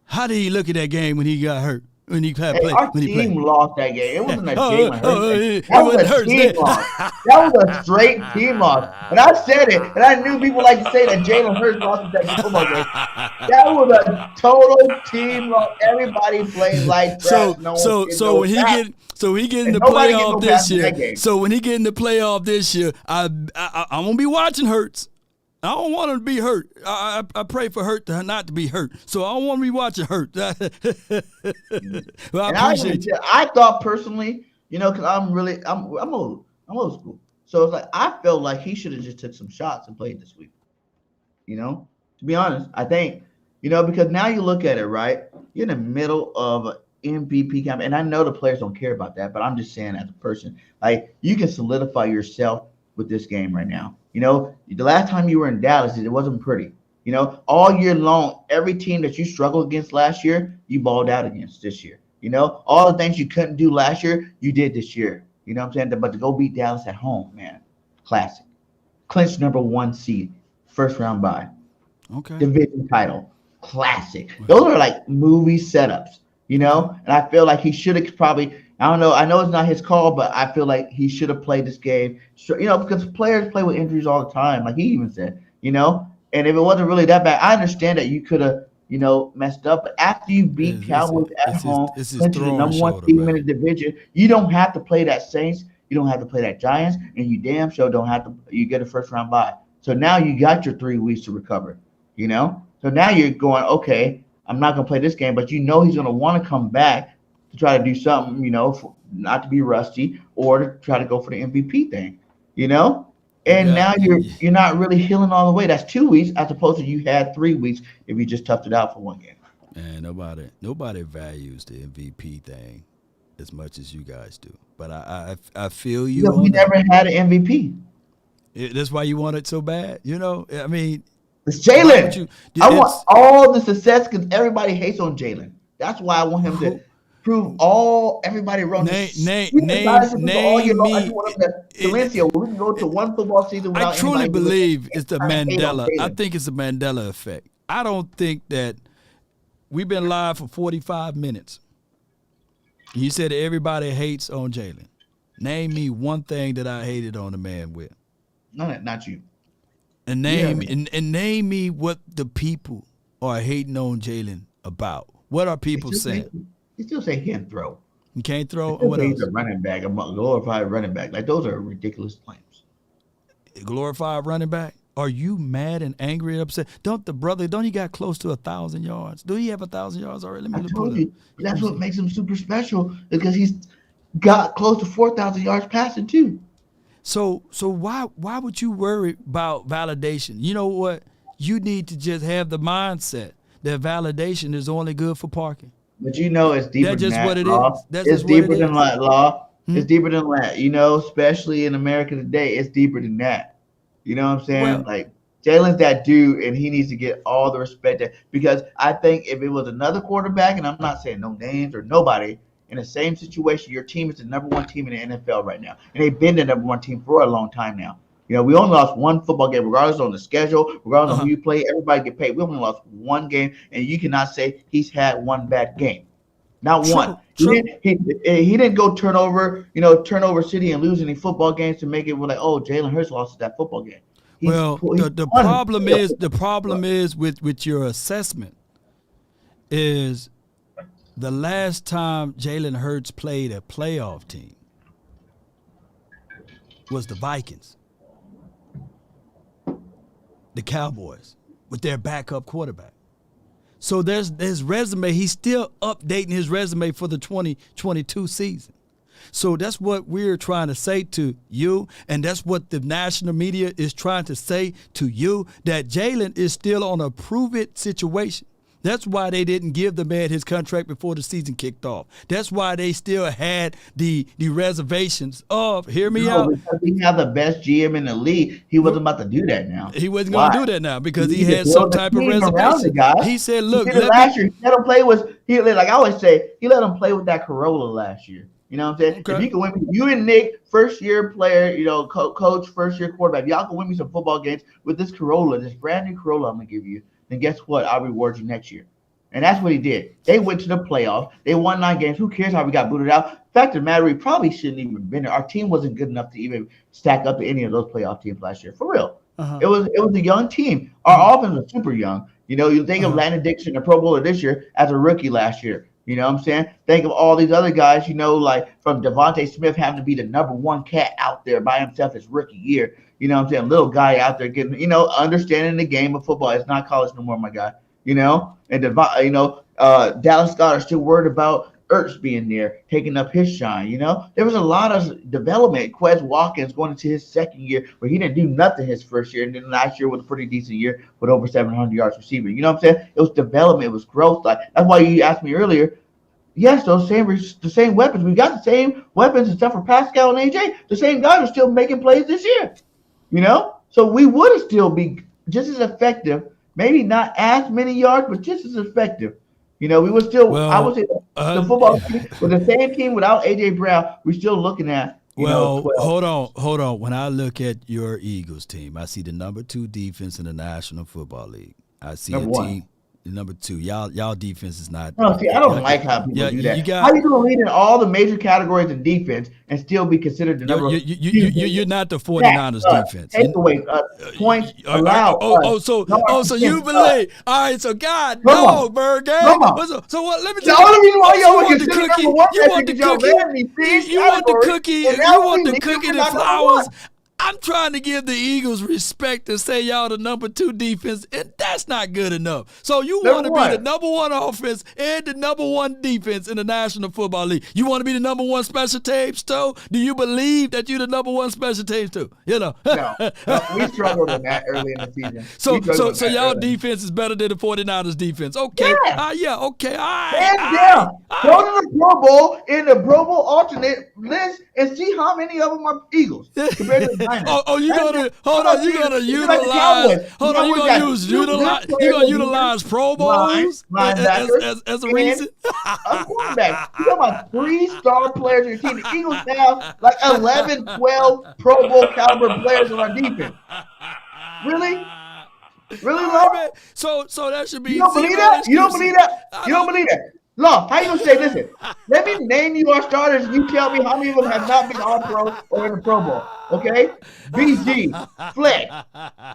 How did he look at that game when he got hurt? When he played? Our team lost that game. It wasn't a Jalen Hurts. That was a team loss. That was a straight team loss. And I said it, and I knew people like to say that Jalen Hurts lost the football game. That was a total team loss. Everybody played like crap. So when he get in the playoff this year. So when he get in the playoff this year, I'm gonna be watching Hurts. I don't want him to be hurt. I pray for Hurt to not to be hurt. So I don't want to be watching Hurt. But I appreciate you. I thought personally, because I'm old school. So it's I felt like he should have just took some shots and played this week. To be honest, I think, because now you look at it, right? You're in the middle of an MVP campaign, and I know the players don't care about that, but I'm just saying as a person, you can solidify yourself with this game right now. The last time you were in Dallas, it wasn't pretty. You know, all year long, every team that you struggled against last year, you balled out against this year. You know, all the things you couldn't do last year, you did this year. You know what I'm saying? But to go beat Dallas at home, man, classic. Clinch number 1 seed, first round bye. Okay. Division title, classic. Those are like movie setups, you know. And I feel like he should have probably. I don't know. I know it's not his call, but I feel like he should have played this game. So, you know, because players play with injuries all the time, like he even said, you know. And if it wasn't really that bad, I understand that you could have, you know, messed up. But after you beat Cowboys at home, clinching the number 1 team in the division, you don't have to play that Saints. You don't have to play that Giants, and you damn sure don't have to. You get a first round bye. So now you got your 3 weeks to recover. You know, so now you're going, okay, I'm not going to play this game, but you know he's going to want to come back to try to do something, you know, not to be rusty or to try to go for the MVP thing, you know. And now you're not really healing all the way. That's 2 weeks as opposed to you had 3 weeks if you just toughed it out for 1 game. Man, nobody values the MVP thing as much as you guys do. But I feel you. We never had an MVP. That's why you want it so bad, you know. I mean. It's Jalen. I want all the success because everybody hates on Jalen. That's why I want him to prove everybody wrong. Name me. Silencio, we can go to 1 football season without I truly believe it's the Mandela. I think it's the Mandela effect. I don't think that we've been live for 45 minutes. You said everybody hates on Jalen. Name me one thing that I hated on the man with. No, not you. And name me what the people are hating on Jalen about. What are people saying? He still say he can't throw. He can't throw. What else? He's a running back, a glorified running back. Like those are ridiculous claims. Glorified running back? Are you mad and angry and upset? Don't he got close to 1,000 yards? Do he have 1,000 yards already? Let me told you. That's what makes him super special because he's got close to 4,000 yards passing too. So why would you worry about validation? You know what? You need to just have the mindset that validation is only good for parking. But you know it's deeper than that. What it law. is. That's it's deeper than that law. Hmm? It's deeper than that. You know, especially in America today, it's deeper than that. You know what I'm saying? Well, like Jalen's that dude, and he needs to get all the respect because I think if it was another quarterback, and I'm not saying no names or nobody. In the same situation, your team is the number 1 team in the NFL right now. And they've been the number 1 team for a long time now. You know, we only lost 1 football game, regardless on the schedule, regardless of who you play, everybody get paid. We only lost 1 game, and you cannot say he's had 1 bad game. Not one. True. He didn't go turnover city and lose any football games to make it like, oh, Jalen Hurts lost that football game. The problem is with your assessment is the last time Jalen Hurts played a playoff team was the Vikings, the Cowboys, with their backup quarterback. So there's his resume. He's still updating his resume for the 2022 season. So that's what we're trying to say to you, and that's what the national media is trying to say to you, that Jalen is still on a prove-it situation. That's why they didn't give the man his contract before the season kicked off. That's why they still had the reservations of, hear me out. Because he had the best GM in the league. He wasn't about to do that now. He wasn't going to do that now because he had some type of reservation. He said, look, last year, he let him play like I always say, he let him play with that Corolla last year. You know what I'm saying? Okay. If you can win me, you and Nick, first year player, you know, coach, first year quarterback, y'all can win me some football games with this Corolla, this brand new Corolla I'm going to give you. Then guess what? I'll reward you next year. And that's what he did. They went to the playoffs. They won 9 games. Who cares how we got booted out? Fact of the matter, we probably shouldn't even been there. Our team wasn't good enough to even stack up to any of those playoff teams last year. For real. It was a young team. Our offense was super young. You know, you think of Landon Dixon, the Pro Bowler this year, as a rookie last year. You know what I'm saying? Think of all these other guys, you know, like from Devontae Smith having to be the number 1 cat out there by himself his rookie year. You know what I'm saying? Little guy out there getting, you know, understanding the game of football. It's not college no more, my guy. You know? And, Dallas Scott are still worried about Ertz being there, taking up his shine, you know? There was a lot of development. Quez Watkins going into his second year where he didn't do nothing his first year, and then last year was a pretty decent year with over 700 yards receiving. You know what I'm saying? It was development. It was growth. Like that's why you asked me earlier, yes, the same weapons. We got the same weapons except for Pascal and AJ. The same guys are still making plays this year, you know? So we would still be just as effective maybe not as many yards, but just as effective. We were still. Well, I would say the football team with the same team without AJ Brown, we're still looking at 12. Hold on. When I look at your Eagles team, I see the number 2 defense in the National Football League. I see Number a one. team. Number 2, y'all defense is not. No, see, I don't like how people do that. How you gonna lead in all the major categories in defense and still be considered the number? You're not the 49ers defense. Takeaways, points allowed. So you believe? All right, so God, no, Bird game. So what? Let me tell you. The only reason why y'all would the consider cookie. number one You want the cookie. You want the cookie. You want the cookie and flowers. I'm trying to give the Eagles respect and say y'all the number 2 defense, and that's not good enough. So you want to be the number 1 offense and the number 1 defense in the National Football League. You want to be the number 1 special teams too? Do you believe that you're the number 1 special teams too? No, we struggled with that early in the season. So y'all defense is better than the 49ers defense. Okay. Yeah. Okay. All right. Hands down. Go to the Pro Bowl in the Pro Bowl alternate list and see how many of them are Eagles compared to the Niners. You're gonna utilize Pro Bowls as a reason. Quarterback. You talking about 3-star players on your team. The Eagles have like 11, 12 Pro Bowl caliber players on our defense. Really? Really, Law? So that should be. You don't believe that? You don't believe that? Law, how you gonna say? Listen, let me name you our starters, and you tell me how many of them have not been All Pro or in the Pro Bowl. Okay? BG, Fleck,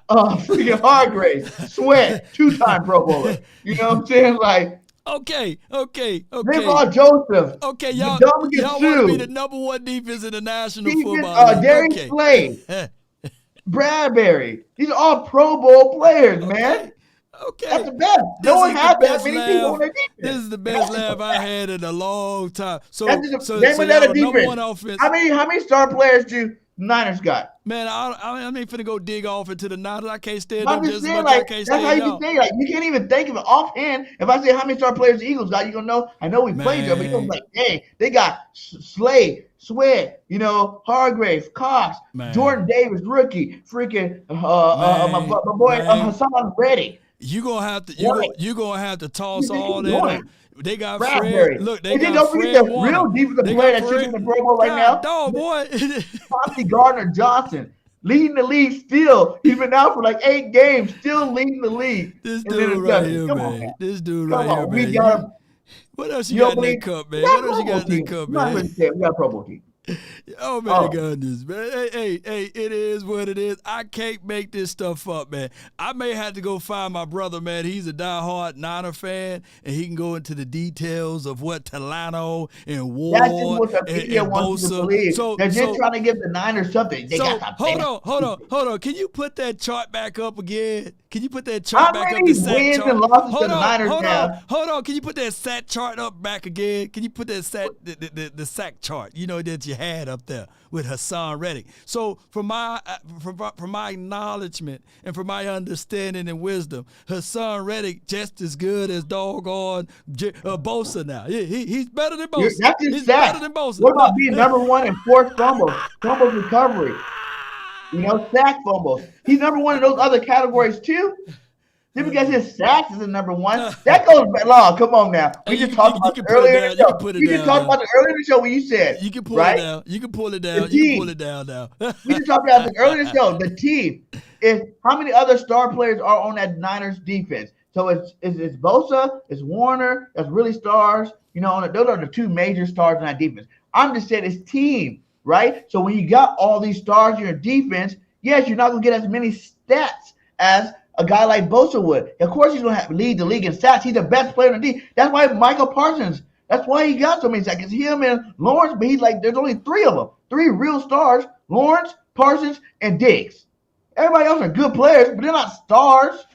freaking Hargrave, Sweat, 2-time Pro Bowler. You know what I'm saying? Like. Okay. Rivard Joseph. Okay, y'all want to be the number 1 defense in the National Football League. Darius Slade, Bradbury. These are all Pro Bowl players, man. Okay. That's the best. No one has that many people on their defense. This is the best laugh I had in a long time. So number 1 offense. How many star players do Niners got? Man, I ain't finna go dig off into the Niners. I can't stand up just as much as I can't stand. That's how you can say, like, you can't even think of it offhand. If I say how many star players the Eagles got, you're gonna know. I know we played them, but you're gonna be like, dang, they got Slade, Sweat, Hargrave, Cox, Jordan Davis, rookie, freaking my boy Hassan Reddick. You're gonna have to toss all that up. They got Bradbury. Fred. Look, they got don't forget Fred the Warner. real defensive player that shoots in the Pro Bowl right now. Dog, boy. Chauncey Gardner-Johnson leading the league still. He's been out for like 8 games, still leading the league. This dude right here, man. This dude right here, man. We got what else you got in that cup, man? What else you got in that cup, man? We got a Pro Bowl team. Oh my goodness, man. Hey, it is what it is. I can't make this stuff up, man. I may have to go find my brother, man. He's a diehard Niner fan, and he can go into the details of what Talano and Ward That's just what the media wants you to believe. They're just trying to give the Niners something. Hold on. Can you put that chart back up again? Can you put that chart back up? The wins and losses to the Niners now? Hold on. Can you put that sack chart up back again? Can you put that the sack chart? That you had up there with Hassan Reddick. So from my acknowledgement and from my understanding and wisdom, Hassan Reddick just as good as doggone Bosa now. He's better than Bosa. He's better than Bosa. What about being number 1 in forced fumbles recovery? Sack fumbles. He's number 1 in those other categories too. Just because his sacks is the number 1, that goes back. Law, come on now. We just talked about it earlier in the show. You just talked about it earlier in the show when you said you can pull it down. You can pull it down. You can pull it down now. We just talked about it earlier in the show. The team is how many other star players are on that Niners defense. So it's Bosa, it's Warner, that's really stars. Those are the 2 major stars in that defense. I'm just saying it's team, right? So when you got all these stars in your defense, yes, you're not gonna get as many stats as a guy like Bosa would. Of course, he's going to lead the league in stats. He's the best player in the league. That's why Michael Parsons, that's why he got so many sacks. It's him and Lawrence, but there's only 3 of them. 3 real stars, Lawrence, Parsons, and Diggs. Everybody else are good players, but they're not stars.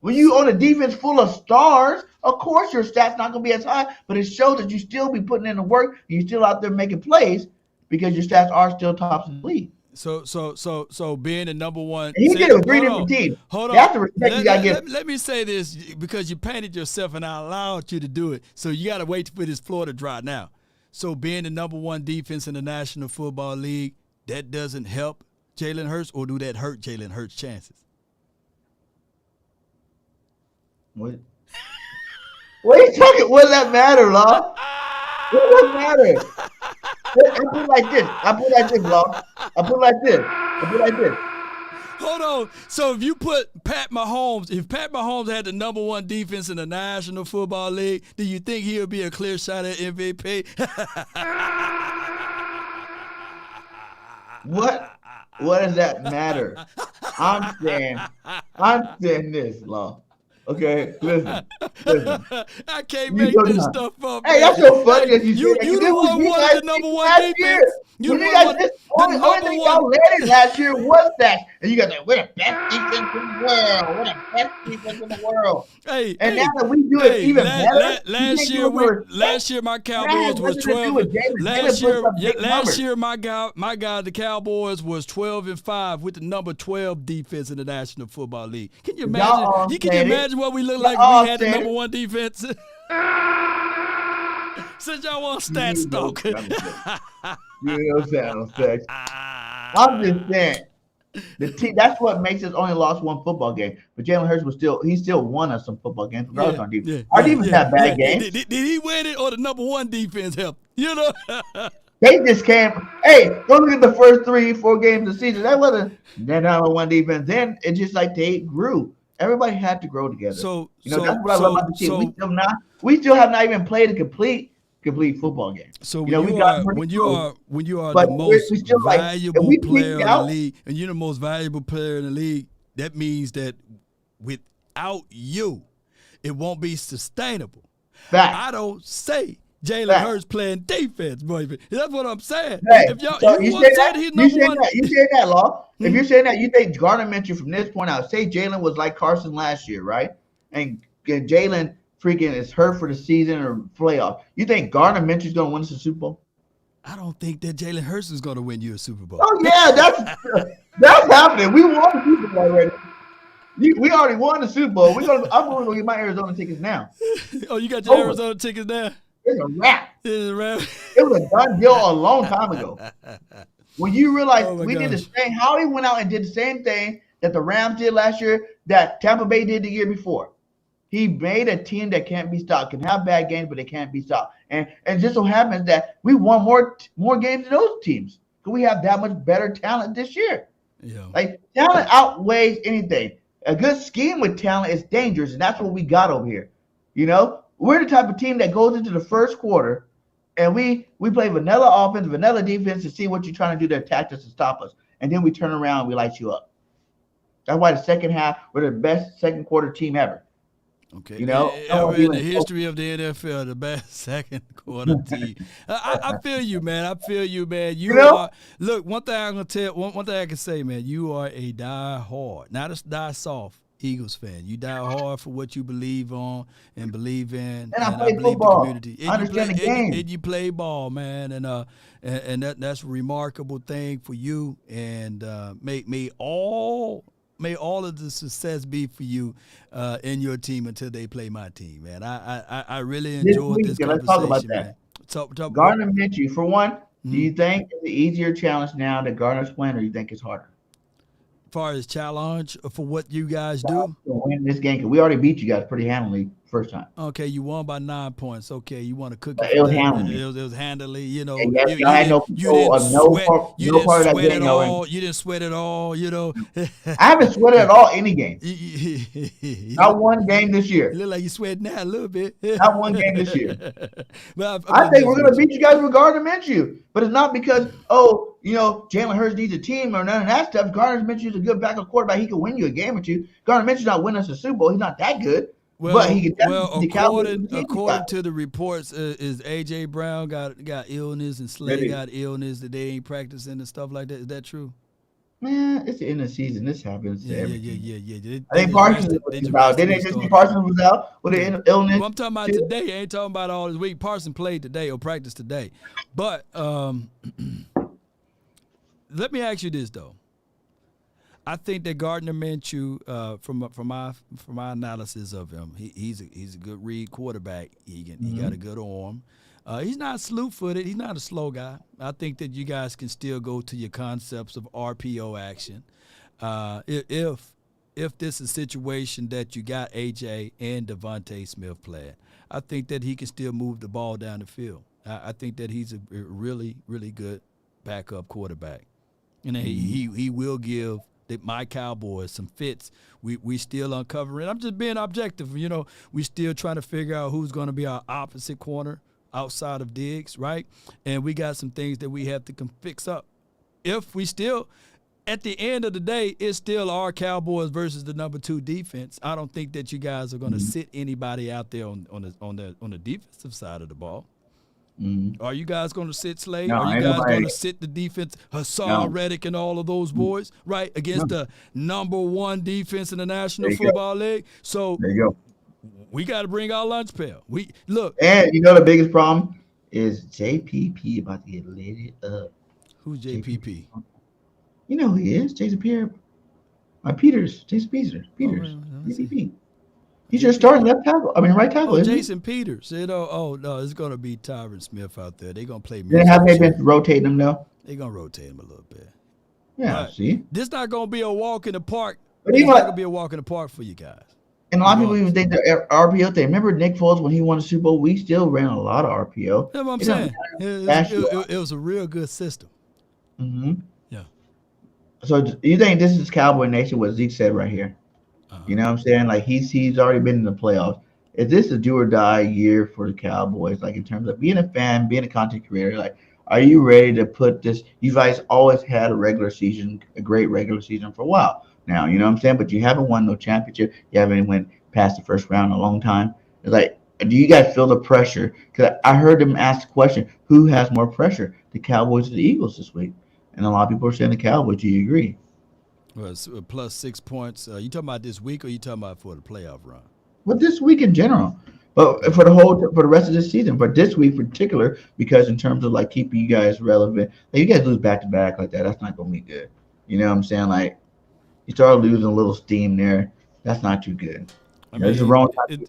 When you own a defense full of stars, of course your stats not going to be as high, but it shows that you still be putting in the work and you're still out there making plays because your stats are still tops in the league. So being the number 1. He did it with 3 different teams. Hold on. That's the respect you got to give. Let me say this because you painted yourself and I allowed you to do it. So you got to wait for this floor to dry now. So being the number 1 defense in the National Football League, that doesn't help Jalen Hurts, or do that hurt Jalen Hurts' chances? What? What are you talking? What does that matter, Law? What does that matter? I put it like this. I put it like this, Law. I put it like this. I put it like this. Hold on. So if you put Pat Mahomes, if Pat Mahomes had the number 1 defense in the National Football League, do you think he'll be a clear shot at MVP? What? What does that matter? I'm saying this, Law. Okay, listen. I can't You make don't this know. stuff up. Hey, man. that's so funny that you You say that. the one wanted the number 1 last defense. year. You When the you one guys wanted just the only number thing 1. y'all landed last year was that, and you guys like, we're the best defense in the world. We're the best defense in the world. Hey, And now that we do it even better, last year my Cowboys was 12. Last year my guy, the Cowboys was 12-5 with the number 12 defense in the National Football League. Can you imagine? Can you imagine what we look like if we had the number 1 defense? Since y'all want stat stock. You know sound sex. I'm just saying. The team, that's what makes us only lost 1 football game. But Jalen Hurts still won us some football games regardless on defense. Our defense had bad games. Did he win it or the number 1 defense helped? You know? They just came. Hey, go look at the first 3-4 games of the season. That wasn't their number 1 defense. Then it's just like they grew. Everybody had to grow together. So that's what I love about the team. We still have not even played a complete football game. So when you are the most valuable player in the league, and you're the most valuable player in the league, that means that without you, it won't be sustainable. Fact. I don't say Jalen Hurts playing defense, boy. That's what I'm saying. Hey, if y'all, so you say said he's number 1. You say that, Law. If you're saying that, you think Gardner Minshew from this point out, say Jalen was like Carson last year, right? And Jalen freaking is hurt for the season or playoff. You think Gardner Minshew's going to win us a Super Bowl? I don't think that Jalen Hurts is going to win you a Super Bowl. Oh, yeah, that's happening. We won the Super Bowl already. We already won the Super Bowl. I'm going to go get my Arizona tickets now. Oh, you got your Arizona tickets now? It's a wrap. It's a wrap. It was a done deal a long time ago. When you realize we did the same, Howie went out and did the same thing that the Rams did last year, that Tampa Bay did the year before. He made a team that can't be stopped, can have bad games, but they can't be stopped. And it just so happens that we won more games than those teams because we have that much better talent this year. Yeah. Like, talent outweighs anything. A good scheme with talent is dangerous, and that's what we got over here. You know, we're the type of team that goes into the first quarter, and we play vanilla offense, vanilla defense to see what you're trying to do to attack us and stop us. And then we turn around and we light you up. That's why the second half, we're the best second quarter team ever. Okay. You know, in the history of the NFL, the best second quarter team. I feel you, man. I feel you, man. You are. Look, one thing I'm gonna tell. One thing I can say, man. You are a die hard, not a die soft Eagles fan. You die hard for what you believe on and believe in. And I play football. The community. I understand the game. And you play ball, man. And that's a remarkable thing for you. And may all of the success be for you in your team until they play my team, man. I really enjoyed this conversation, let's talk about that. Man. Gardner Minshew, for one, do you think it's an easier challenge now that Gardner's playing, or do you think it's harder? As far as challenge for what you guys do? To win this game, because we already beat you guys pretty handily first time. Okay, you won by 9 points. Okay, you want to cook it was handily. It was handily, you know. You didn't sweat it all. You didn't sweat it all, you know. I haven't sweated at all any game. Not one game this year. You look like you sweating now a little bit. Not one game this year. I think we're going to beat you guys with Gardner Minshew. But it's not because, Jalen Hurts needs a team or none of that stuff. Gardner Minshew's a good backup quarterback. He can win you a game or two. Gardner Minshew's not winning us a Super Bowl. He's not that good. But he can according to the reports, is A.J. Brown got illness and Slay got illness that they ain't practicing and stuff like that. Is that true? Man, it's the end of the season. This happens. Yeah. I think Parsons was out. Didn't they just say Parsons was out with an illness? Well, I'm talking about today. I ain't talking about all this week. Parsons played today or practiced today. But let me ask you this, though. I think that Gardner Minshew, from my analysis of him, he's a good read quarterback. He got a good arm. He's not slew-footed. He's not a slow guy. I think that you guys can still go to your concepts of RPO action. If if this is a situation that you got AJ and Devontae Smith playing. I think that he can still move the ball down the field. I think that he's a really, really good backup quarterback. And he will give my Cowboys some fits. We still uncovering. I'm just being objective. We still trying to figure out who's going to be our opposite corner outside of Diggs, right? And we got some things that we have to fix up. If we still, at the end of the day, it's still our Cowboys versus the number 2 defense. I don't think that you guys are going to sit anybody out there on the defensive side of the ball. Are you guys going to sit Slade? No, Are you guys going to sit the defense, Hassan Reddick and all of those boys, right, against the number 1 defense in the National Football League? So there you go. We got to bring our lunch pail. Look. And the biggest problem is JPP about to get lit up. Who's JPP? You know who he is, Jason Pierre. Peters. JPP. He's your starting left tackle. Right tackle. Oh, Jason Peters. No, it's going to be Tyron Smith out there. They're going to play. Have they been rotating him though? They're going to rotate him a little bit. Yeah, but see? This not going to be a walk in the park. But it's not going to be a walk in the park for you guys. And a lot of people even think the RPO thing. Remember Nick Foles when he won the Super Bowl? We still ran a lot of RPO. That's what I'm saying. It was a real good system. Mm-hmm. Yeah. So you think this is Cowboy Nation, what Zeke said right here? You know what I'm saying? Like he's already been in the playoffs. Is this a do or die year for the Cowboys? Like in terms of being a fan, being a content creator, like are you ready to put this? You guys always had a great regular season for a while now. You know what I'm saying? But you haven't won no championship. You haven't went past the first round in a long time. It's like, do you guys feel the pressure? Because I heard them ask the question, who has more pressure, the Cowboys or the Eagles this week? And a lot of people are saying the Cowboys. Do you agree? Well, it's plus 6 points. You talking about this week, or you talking about for the playoff run? Well, this week in general, but for the rest of this season, but this week in particular, because in terms of like keeping you guys relevant, like you guys lose back to back like that, that's not gonna be good. You know what I'm saying? Like you start losing a little steam there. That's not too good. It's the wrong time.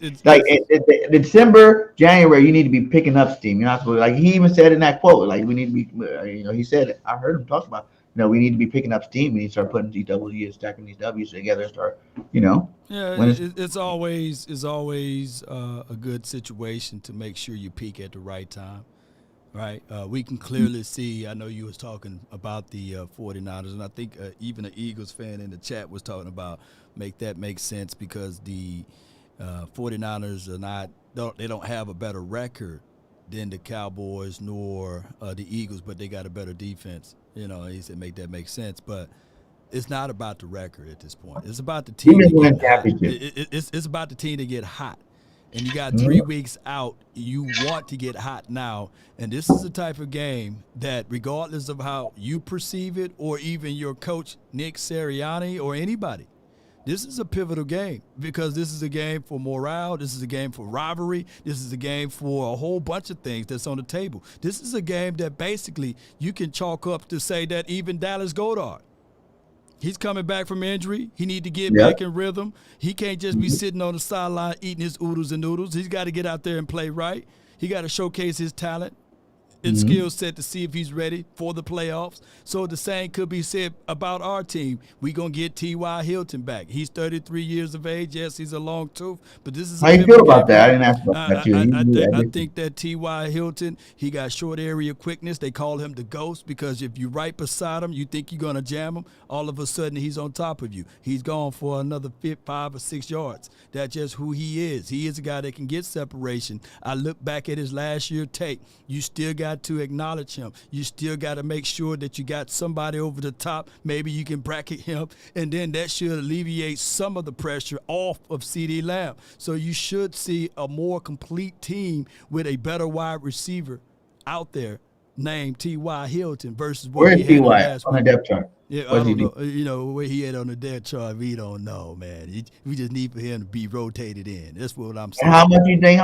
December, January, you need to be picking up steam. You're not supposed to, like he even said in that quote, like we need to be, he said it. I heard him talk about. We need to be picking up steam. We need to start putting these W's and stacking these W's together and start, Yeah, it's always a good situation to make sure you peak at the right time, right? We can clearly see, I know you was talking about the 49ers, and I think even an Eagles fan in the chat was talking about make sense because the 49ers they don't have a better record than the Cowboys nor the Eagles, but they got a better defense. He said make sense, but it's not about the record at this point. It's about the team. It's about the team to get hot, and you got 3 weeks out. You want to get hot now, and this is the type of game that, regardless of how you perceive it, or even your coach Nick Sirianni or anybody, this is a pivotal game because this is a game for morale. This is a game for rivalry. This is a game for a whole bunch of things that's on the table. This is a game that basically you can chalk up to say that even Dallas Goedert, he's coming back from injury. He need to get back in rhythm. He can't just be sitting on the sideline eating his oodles and noodles. He's got to get out there and play right. He got to showcase his talent and skill set to see if he's ready for the playoffs. So the same could be said about our team. We're going to get T.Y. Hilton back. He's 33 years of age. Yes, he's a long tooth, but this is how you feel about that? I didn't ask about that. I think that T.Y. Hilton, he got short area quickness. They call him the ghost because if you're right beside him, you think you're going to jam him. All of a sudden, he's on top of you. He's gone for another 5 or 6 yards. That's just who he is. He is a guy that can get separation. I look back at his last year tape. You still got to acknowledge him. You still got to make sure that you got somebody over the top. Maybe you can bracket him, and then that should alleviate some of the pressure off of CeeDee Lamb. So you should see a more complete team with a better wide receiver out there named T.Y. Hilton versus what he had last week. On the depth chart? Yeah, I don't know. Where he had on the depth chart, we don't know, man. We just need for him to be rotated in. That's what I'm saying. How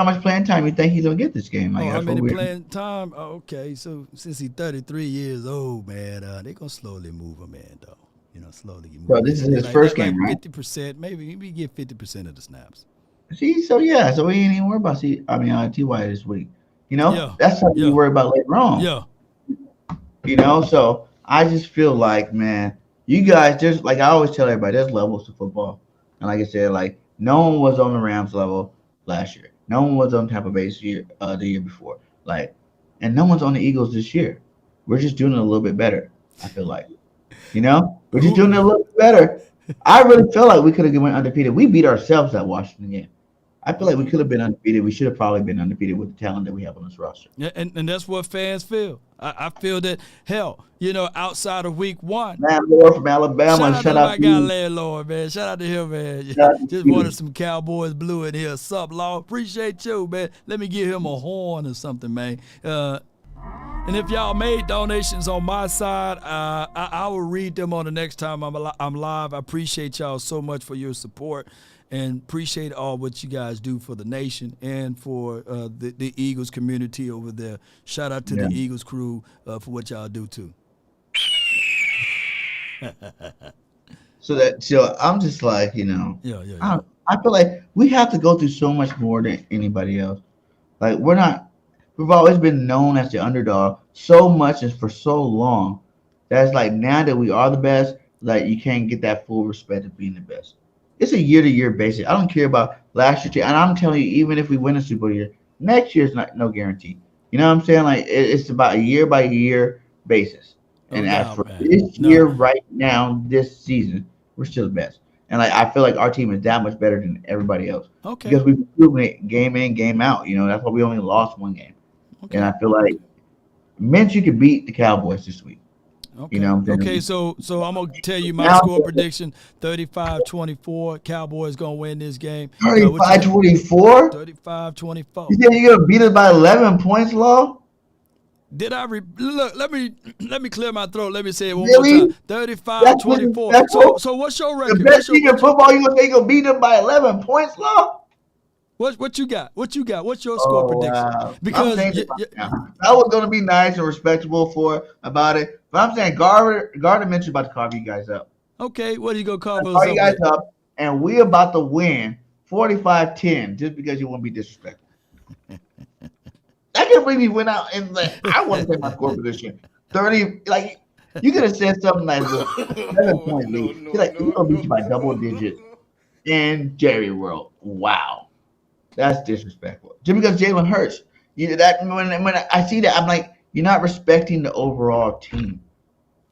much playing time you think he's gonna get this game? How many playing time? Okay, so since he's 33 years old, man, they're gonna slowly move him in, though. Slowly move. So this is his first game, right? 50%, maybe we get 50% of the snaps. See, so we ain't even worried about T.Y. this week. That's something you worry about later on. Yeah. So I just feel like, man, you guys, there's, like I always tell everybody, there's levels to football. And like I said, like no one was on the Rams level last year. No one was on Tampa Bay's the year before. Like, and no one's on the Eagles this year. We're just doing it a little bit better. I feel like, we're just doing it a little bit better. I really feel like we could have went undefeated. We beat ourselves that Washington game. I feel like we could have been undefeated. We should have probably been undefeated with the talent that we have on this roster. Yeah, and that's what fans feel. I feel that, hell, outside of week 1. Landlord from Alabama. Shout out to my guy, Landlord, man. Shout out to him, man. Just wanted some Cowboys blue in here. Sup, Law? Appreciate you, man. Let me give him a horn or something, man. And if y'all made donations on my side, I will read them on the next time I'm live. I appreciate y'all so much for your support. And appreciate all what you guys do for the nation and for the Eagles community over there. Shout out to the Eagles crew for what y'all do too. So I'm just like, I feel like we have to go through so much more than anybody else. Like we've always been known as the underdog so much and for so long. That's like now that we are the best, like you can't get that full respect of being the best. It's a year-to-year basis. I don't care about last year, and I'm telling you, even if we win a Super Bowl year, next year's no guarantee. You know what I'm saying? Like it's about a year-by-year basis. And as for this year, right now, this season, we're still the best. And like I feel like our team is that much better than everybody else. Okay. Because we've proven it game in, game out. That's why we only lost one game. Okay. And I feel like meant you could beat the Cowboys this week. Okay. Okay, so I'm going to tell you my score prediction, 35-24. Cowboys going to win this game. 35-24? 35-24. You said you're going to beat us by 11 points, Law? Did I look? Let me clear my throat. Let me say it one more time. 35-24. So what's your record? The best team in football, you going to beat them by 11 points, Law? What you got? What's your score prediction? Wow. Because that was going to be nice and respectable about it. But I'm saying Gardner mentioned about to carve you guys up. Okay, what are you going to carve us up? You guys up, and we about to win 45-10 just because you want to be disrespectful. I can't believe you went out and I want to say my score prediction. 30, like you could have said something like 7-point lead. You're like, we're going to beat you by double digits in Jerry World. Wow. That's disrespectful. Just because Jalen Hurts, when I see that, I'm like, you're not respecting the overall team.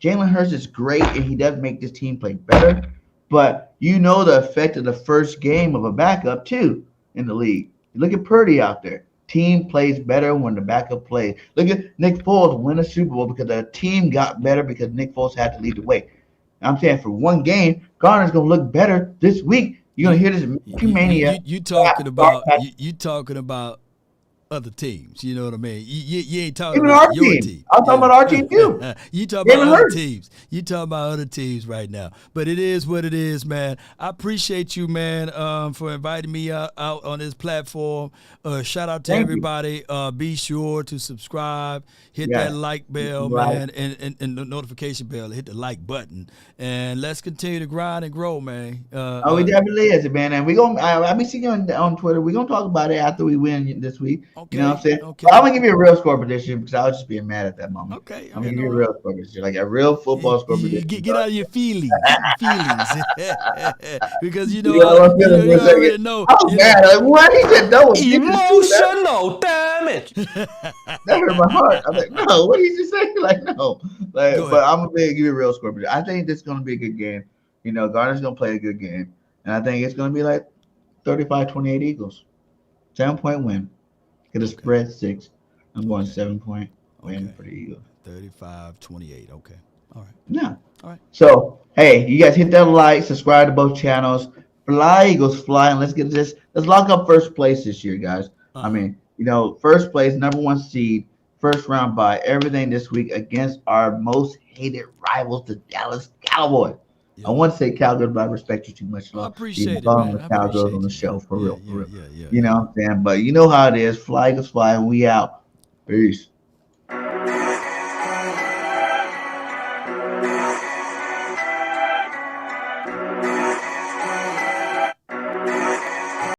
Jalen Hurts is great, and he does make this team play better. But the effect of the first game of a backup too in the league. Look at Purdy out there. Team plays better when the backup plays. Look at Nick Foles win a Super Bowl because the team got better because Nick Foles had to lead the way. I'm saying for one game, Garner's gonna look better this week. You're gonna hear this mania. You talking about other teams. You know what I mean? You ain't talking even about our your team. team. I'm talking about our team too. You talking about other teams. You talking about other teams right now. But it is what it is, man. I appreciate you, man, for inviting me out on this platform. Shout out to everybody. Be sure to subscribe. Hit that like bell, man, and the notification bell. Hit the like button. And let's continue to grind and grow, man. We definitely is, man. And I'll be seeing you on Twitter. We're going to talk about it after we win this week. Okay. You know what I'm saying? Okay. But I'm going to give you a real score prediction because I was just being mad at that moment. Okay. I'm going to give you a real score prediction, like a real football score prediction. Get out of your feelings. Because you already know. I was mad. Like, what? He said no. Emotional damage. That hurt my heart. I'm like, no, what did he just say? Like, no. But I'm going to give you a real score prediction. I think this is going to be a good game. Garner's going to play a good game. And I think it's going to be like 35-28 Eagles. 7-point win. Get a spread 6. I'm going 7-point win for the Eagles. 35-28. Okay. All right. Yeah. All right. So, hey, you guys hit that like, subscribe to both channels. Fly, Eagles, fly. And let's get this. Let's lock up first place this year, guys. I mean, first place, number 1 seed, first round bye, everything this week against our most hated rivals, the Dallas Cowboys. Yeah. I want to say Cowgirls, but I respect you too much. I appreciate it, man. The Cowgirls on the show, for real. Yeah. You know what I'm saying? But you know how it is. Fly, Eagles, fly, and we out. Peace.